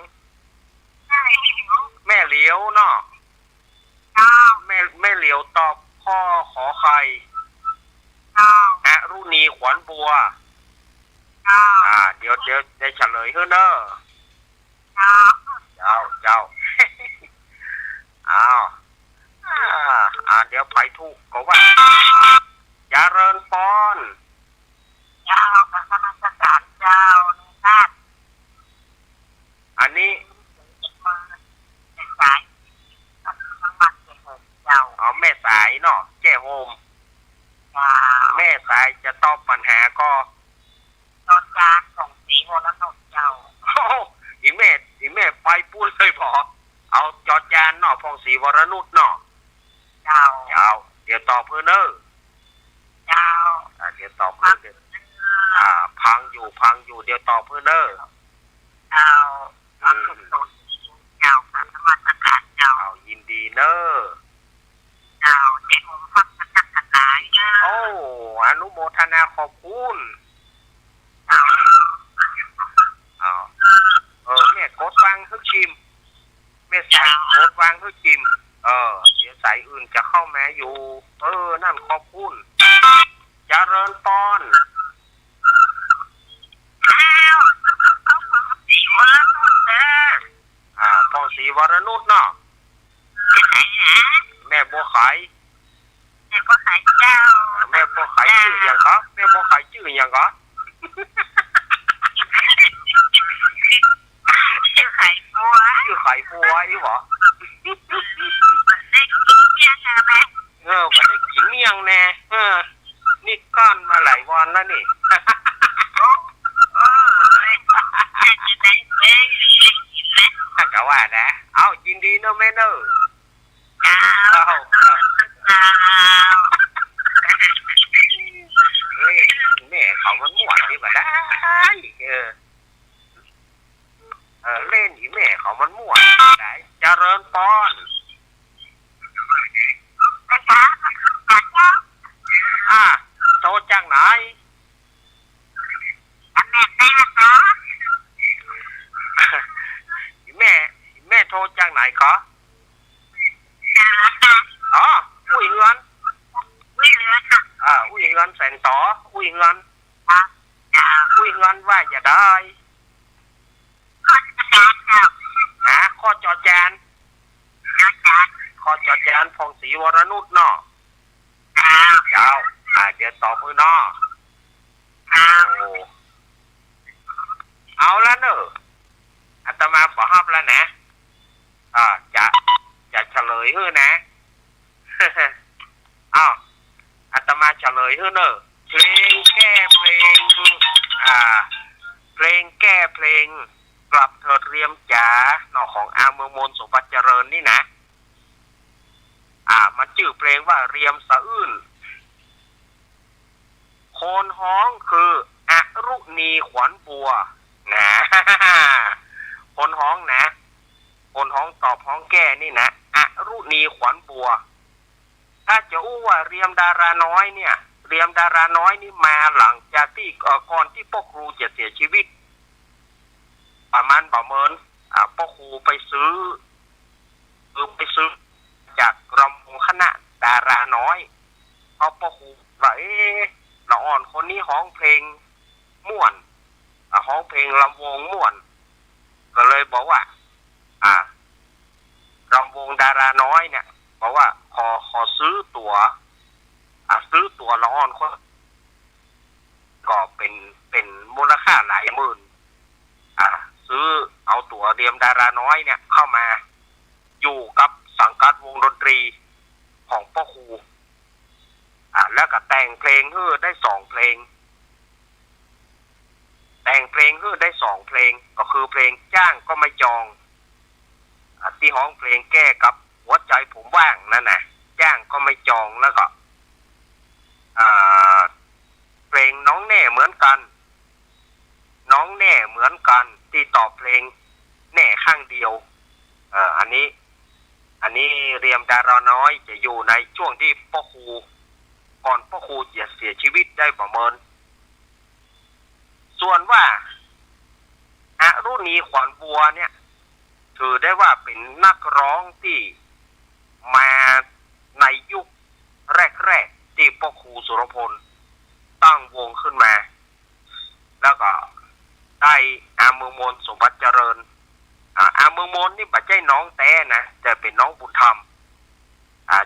แม่เหลียวเนาะแม่เหลียวตอบข้อขอไข่อรุณีขวัญบัวเดี๋ยวได้เฉลยให้เนอะเจ้า เดี๋ยวไปถูกก็ว่าเจริญพรอันนี้แม่สายเนาะแจ้โฮมแม่สายจะตอบปัญหาก็อีแม่ไปพูดเลยพอเอาจอจานเนาะพองศรีวรนุชเนาะเจ้าเดี๋ยวตอบเพื่อนเนอะเดี๋ยวตอบเพื่อนพังอยู่เดี๋ยวตอบเพื่อนเนอะยินดีเนอะโอ้อนุโมทนาขอบคุณแม่กดวางฮึกชิมแม่สายกดวางฮึกชิมเดี๋ยวสายอื่นจะเข้ามาอยู่นั่นขอบคุณเจริญพรพองศรีวรนุชเนาะแม่บัวไข่แม่บัวไข่ชื่ออย่างครับแม่บัวไข่ชื่ออย่างครับชื่อไข่บัวอีหวะมันได้กินเมียงแน่นี่ก้อนมาหลายวันแล้วนี่ก็ว่านะเอายินดีเนอะแม่เนอะเล่นแม่เขามันม่วนนี่มาได้เล่นอีแม่เขามันม่วนได้เจริญพรโทรจากไหนแม่โทรจากไหนคะอุ้ยเงินอุ้ยเงินแสนต่ออุ้ยเงินว่าอย่าได้ข้อจอจานพองศรีวรนุชเนาะเจ้าเดี๋ยวตอบมือเนาะเอาแล้วเนอะอาตมาขอฮับแล้วนะจะเฉลยให้นะอาตมาเฉลยให้เนอะเพลงแก้เพลงกลับเถิดเรียมจ๋าหน่อของเมืองมนต์สมบัติเจริญนี่นะมันชื่อเพลงว่าเรียมสะอื้นโคนฮ้องคืออรุณีขวัญบัวนะคนฮ้องนะคนฮ้องตอบฮ้องแก้นี่นะอรุณีขวัญบัวถ้าจะอู้ว่าเรียมดาราน้อยเนี่ยเรียมดาราน้อยนี่มาหลังจากที่ก่อนที่พ่อครูจะเสียชีวิตประมาณพ่อครูไปซื้อจากรำวงคณะดาราน้อยเอาพ่อครูว่าละอ่อนคนนี้ฮ้องเพลง ม่วนห้องเพลงลำวงม่วนก็เลยบอกว่าลำวงดาราน้อยเนี่ยบอกว่าขอซื้อตั๋วละอ่อนก็เป็นมูลค่าหลายหมื่นซื้อเอาตั๋วเรียมดาราน้อยเนี่ยเข้ามาอยู่กับสังกัดวงดนตรีของพ่อครูแล้วก็แต่งเพลงให้ได้2 เพลงแต่งเพลงให้ได้2 เพลงก็คือเพลงจ้างก็ไม่จองที่ห้องเพลงแก้กับหัวใจผมว่างนั่นน่ะจ้างก็ไม่จองแล้วก็เพลงน้องแน่เหมือนกันน้องแน่เหมือนกันที่ตอบเพลงแน่ข้างเดียวอันนี้เรียมดาราน้อยจะอยู่ในช่วงที่พ่อครูก่อนพ่อครูจะเสียชีวิตได้ประเมินส่วนว่าอรุณีขวัญบัวเนี่ยถือได้ว่าเป็นนักร้องที่มาในยุคแรกๆที่พ่อครูสุรพลตั้งวงขึ้นมาแล้วก็ได้อาเมืองมนสมบัติเจริญอาเมืองมนนี่ไม่ใช่น้องแต้นะแต่เป็นน้องบุญธรรม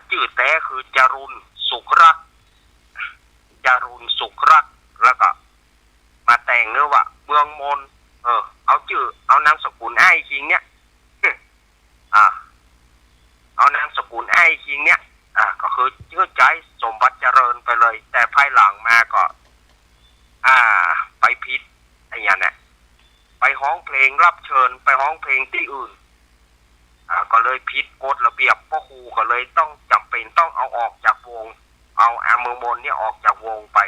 ชื่อแต้คือจรุนสุขรักแล้วก็มาแต่งเนื้อว่าเมืองมนเอานามสกุลไอ้คิงเนี่ยเอานามสกุลไอ้คิงเนี่ยก็คือชื่อใจสมบัติเจริญไปเลยแต่ภายหลังมาก็ไปพิษไอ้ยันเนี่ยไปห้องเพลงรับเชิญไปห้องเพลงที่อื่นก็เลยพิษกฎระเบียบพ่อครูก็เลยต้องจำเป็นต้องเอาออกจากวงเอาเมืองมนเนี่ยออกจากวงไป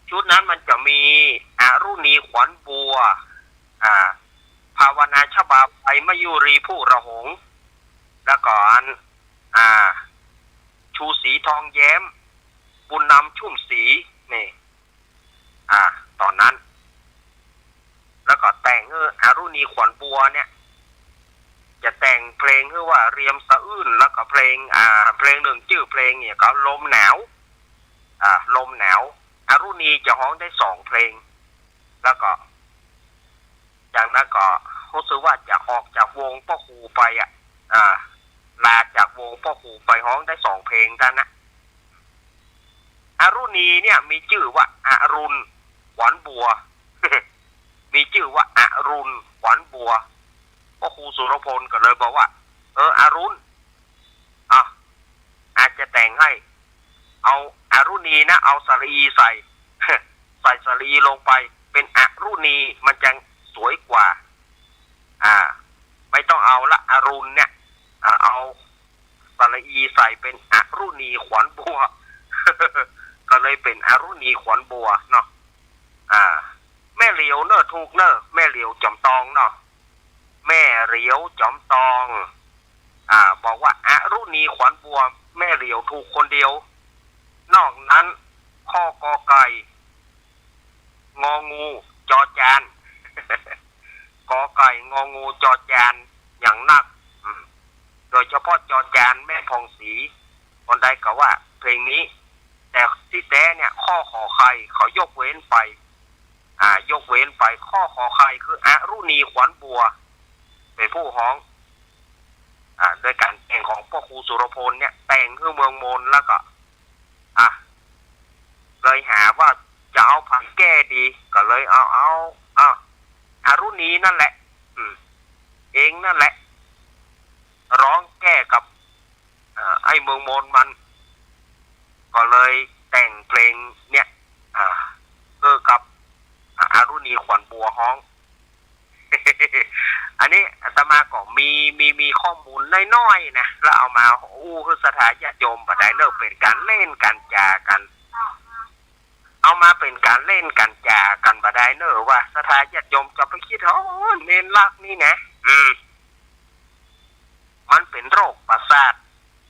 ชุดนั้นมันจะมีอรุณีขวัญบัวภาวนาฉบับไปมยุรีผู้ระหงแล้วก็ชูศรีทองแย้มบุญนำชุ่มศรีนี่ตอนนั้นแล้วก็แต่งอรุณีขวัญบัวเนี่ยจะแต่งเพลงคือว่าเรียมสะอื้นแล้วก็เพลงหนึ่งชื่อเพลงเนี่ยก็ลมหนาวลมหนาวอรุณีจะร้องได้2 เพลงแล้วก็จากนั้นก็รู้สึกว่าจะออกจากวงพ่อครูไปลาจากวงพ่อครูไปร้องได้2 เพลงท่านนะอรุณีเนี่ยมีชื่อว่าอรุณขวัญบัว มีชื่อว่าอรุณขวัญบัวพ่อครูสุรพลก็เลยบอกว่าอรุณอาจจะแต่งให้เอาอรุณีนะเอาสระอีใส่ ใส่สระอีลงไปเป็นอรุณีมันจะสวยกว่าไม่ต้องเอาละอรุณเนี่ยเอาสระอีใส่เป็นอรุณีขวัญบัว ก็เลยเป็นอรุณีขวัญบัวเนาะแม่เหลียวเนอะถูกเนอะแม่เหลียวจอมตองเนาะแม่เหลียวจอมตองบอกว่าอรุณีขวัญบัวแม่เหลียวถูกคนเดียวนอกนั้นข้อกอไก่งองูจอจาน กอไก่งองูจอจานอย่างนักโดยเฉพาะจอจานแม่พองศรีคนใดก็ว่าเพลงนี้แต่ที่แท้เนี่ยข้อขอไข่เขายกเว้นไปยกเว้นไปข้อขอไข่คืออรุณีขวัญบัวเป็นผู้ฮ้องโดยการแต่งของพ่อครูสุรพลเนี่ยแต่งคือเมืองมนแล้วก็เลยหาว่าจะเอาผักแก้ดีก็เลยเอาอรุณีนั่นแหละเองนั่นแหละร้องแก้กับไอ้เมืองมนมันก็เลยแต่งเพลงเนี่ยกับอรุณีขวัญบัวฮ้อง อันนี้อาตมาก็มีข้อมูลน้อยๆนะแล้วเอามาคือสถานญาติโยมบ่ได้เลิกเป็นการเล่นการจากันเอามาเป็นการเล่นกันจากันบ่ได้เนอะว่าสถานญาติโยมจะไปคิดเน้นรักนี่นะมันเป็นโรคประสาท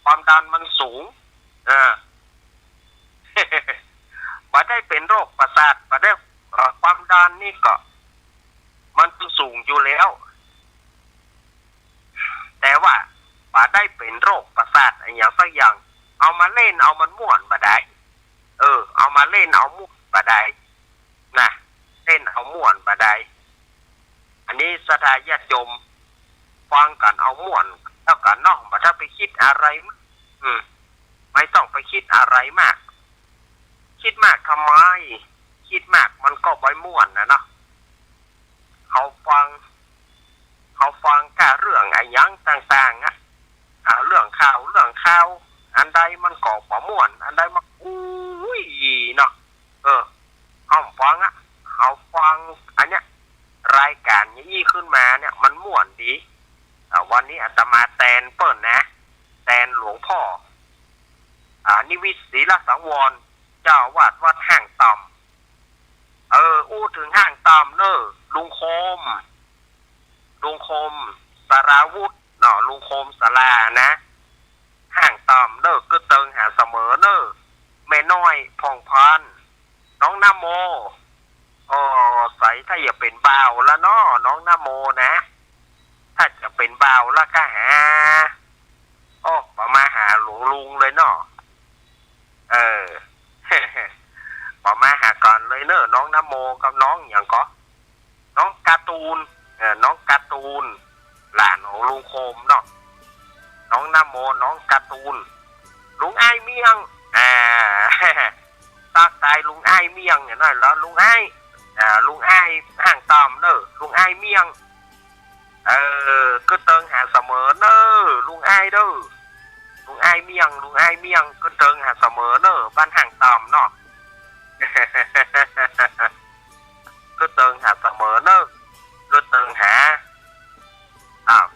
ความดันมันสูงบ่ได้เป็นโรคประสาทบ่ได้ความดันนี่ก็มันสูงอยู่แล้วแต่ว่าบ่ได้เป็นโรคประสาทอย่างสักอย่างเอามาเล่นเอามันม่วนบ่ได้เอามาเล่นเอามุก บาไดนะเต้นเอาม่วนบาไดอันนี้ศรัทธาญาติโยมฟังกันเอาม่วนแล้วกันนอกมาถ้าไปคิดอะไรไม่ต้องไปคิดอะไรมากคิดมากทำไมคิดมากมันก็บ่ม่วนนะเนาะเขาฟังกะเรื่องไอ้ยังต่างๆอะเรื่องข่าวอันใดมันก็บ่ม่วนอันใดมันอุ้ยเนาะเอาฟังเอาฟังอันเนี้ยรายการนี้ขึ้นมาเนี่ยมันม่วนดีวันนี้อาตมาแตนเปิ้นนะแตนหลวงพ่อนิวิตศรีละสังวรเจ้าวาดวัดห้างต่ำอู้ถึงห้างต่ำเนอะลุงโคมสาราวุธเนาะลุงโคมสารานะห้างต่ำเนอะก็เติงหาเสมอเนอะแม่น้อยพองพันน้องนโมใส่ถ้าอย่าเป็นบ่าวแล้วเนาะน้องนโมนะถ้าจะเป็นบ่าวแล้วก็หามาหาหลวงลุงเลยเนาะมาหาก่อนเลยเนอะน้องนโมกับน้องอย่างก็น้องการ์ตูนน้องการ์ตูนหลานของลุงโคมเนาะน้องนโมน้องการ์ตูนลุงไอ้เมียงตากายลุงไอ้เมียงอย่างนั้นแล้วลุงไอ้ห่างตอมเนอะลุงไอ้เมียงก็เติงหาเสมอเนอะลุงไอ้เด้อลุงไอ้เมียงก็เติงหาเสมอเนอะบ้านห่างตอมเนาะก็เติงหาเสมอเนอะก็เติงหา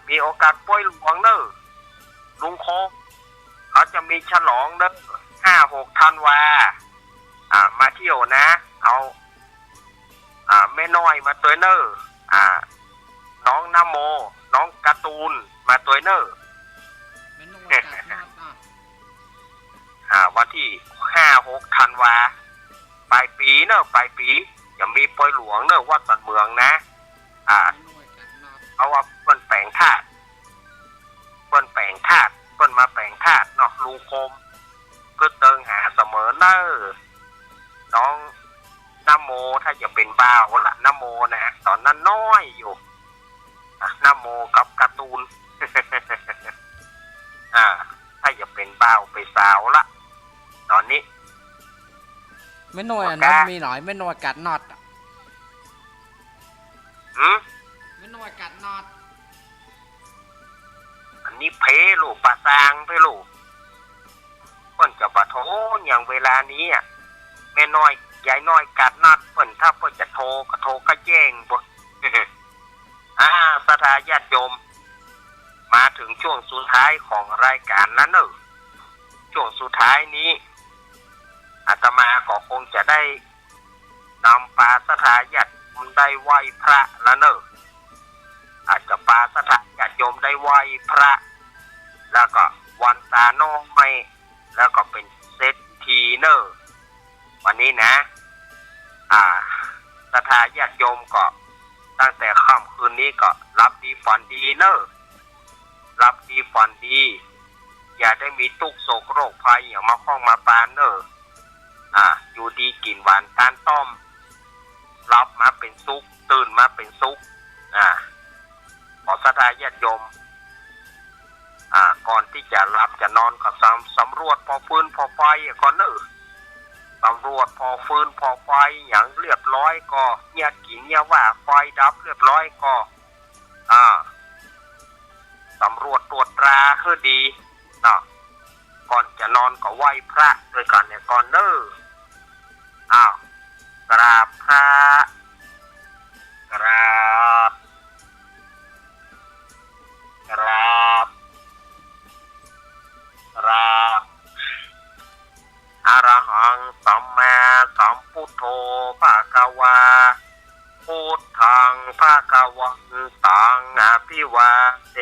มีโอกาสป่วยหลวงเนอะลุงโคเขาจะมีฉลองเนอะ5-6 ธันวามาเที่ยวนะเอาแม่น้อยมาตัวเนอร์น้องนโมน้องการ์ตูนมาตัวเนอร์วันที่5-6 ธันวาปลายปีเนอะปลายปีจะมีปอยหลวงเนอะวัดสันเมืองนะเอาว่าเปิ้นแปลงธาตุเปิ้นมาแปลงธาตุเนาะลุงคมก็เติงหาเสมอเนอร์น้องนโมถ้าจะเป็นบ่าวละนโมนะตอนนั้นน้อยอยู่นโมกับการ์ตูน ถ้าจะเป็นบ่าวไปสาวละตอนนี้ไม่น้อยอันนั้นมีหน่อยไม่น้อยกัดน็อตไม่น้อยกัดน็อตอันนี้เพลูกปลาซางเพลูกเพิ่นจะปะโทอย่างเวลานี้แม่น้อยยายน้อยกัดนัดเพิ่นถ้าเพิ่นจะโทรก็แจ้งบ่ศรัทธาญาติโยมมาถึงช่วงสุดท้ายของรายการนั้นเนอะช่วงสุดท้ายนี้อาตมาก็คงจะได้นำปาศรัทธาญาติโยมได้ไหว้พระแล้วเนอะอาจจะปาศรัทธาญาติโยมได้ไหว้พระแล้วก็วันตาน้อยแล้วก็เป็นเซตทีเนอร์วันนี้นะศรัทธาญาติโยมก็ตั้งแต่ค่ำคืนนี้ก็รับดีฝันดีเนอะรับดีฝันดีอย่าได้มีทุกข์โศกโรคภัยอย่ามาข้องมาปานเนอะอยู่ดีกินหวานทานต้มรับมาเป็นสุขตื่นมาเป็นสุขขอศรัทธาญาติโยมก่อนที่จะรับจะนอนก็สำรวจพอฟื้นพอไฟก่อนเนอะตำรวจพอฟื้นพอไฟอย่างเรียบร้อยก็เนี่ยกินเนี่ยว่าไฟดับเรียบร้อยก็ตำรวจตรวจตราคือดีเนาะก่อนจะนอนก็ไหว้พระด้วยกันเนี่ยก่อนเนอะกราบพระกราบอรหังสัมมาสัมพุทโธภะคะวาพุทธังภะคะวันตังอภิวาเท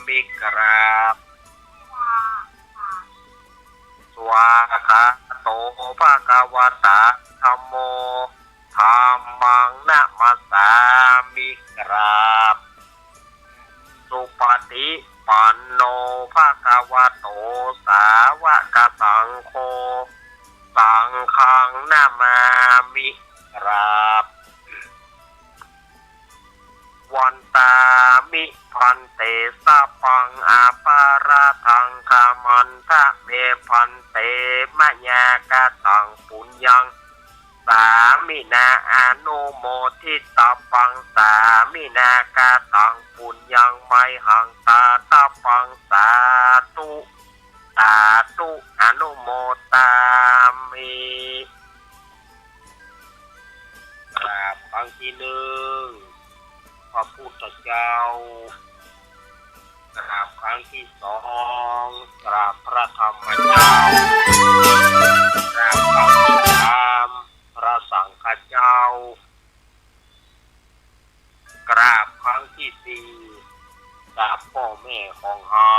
มิกราบสวากาโตภะคะวะตะธัมโมธัมมังนะมัสสามิกราบสุปฏิปันโนภะคะวะโตสาวกสังโฆสังฆังนามามิ ครับวันตามิพันเตสะปังอาปาราทังคามันทะเมพันเตมะยากะตังปุญญังสามินาอนุโมทิตาปังสามินากาตังปุญญังไมหังตาตาปังสาธุสาธุอนุโมตามิกราบครั้งที่หนึ่งพระพุทธเจ้ากราบครั้งที่สองกราบพระธรรมเจ้ากราบครั้งที่สามพระสังฆเจ้ากราบครั้งที่สี่กราบพ่อแม่ของเฮา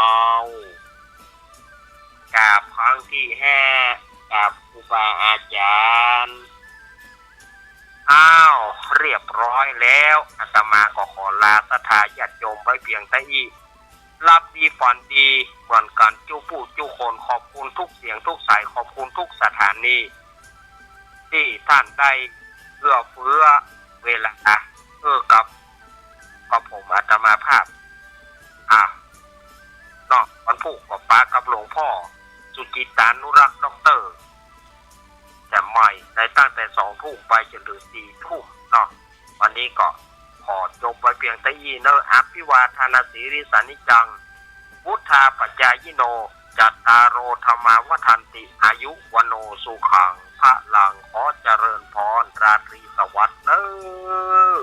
กราบครั้งที่ห้ากราบครูบาอาจารย์เรียบร้อยแล้วอาตมาก็ขอลาศรัทธาญาติโยมไว้เพียงเท่านี้รับดีฝันดีเหมือนกันจุผู้จุคนขอบคุณทุกเสียงทุกสายขอบคุณทุกสถานีที่ท่านได้เอื้อเฟื้อเวลากับผมอาตมาภาพเนาะวันพุธกับป้ากับหลวงพ่อสุจิตานุรักษ์ด็อกเตอร์แต่ใหม่ในตั้งแต่2 ทุ่มไปจนถึง4 ทุ่มเนาะวันนี้ก็ขอจบไว้เพียงเท่านี้เนอะอภิวาทนาสีริสานิจังพุทธาปัจจายโนจัตตารโอธรรมาวัฏันติอายุวโนสุขังพระลังขอเจริญพรราตรีสวัสดิ์เนอะ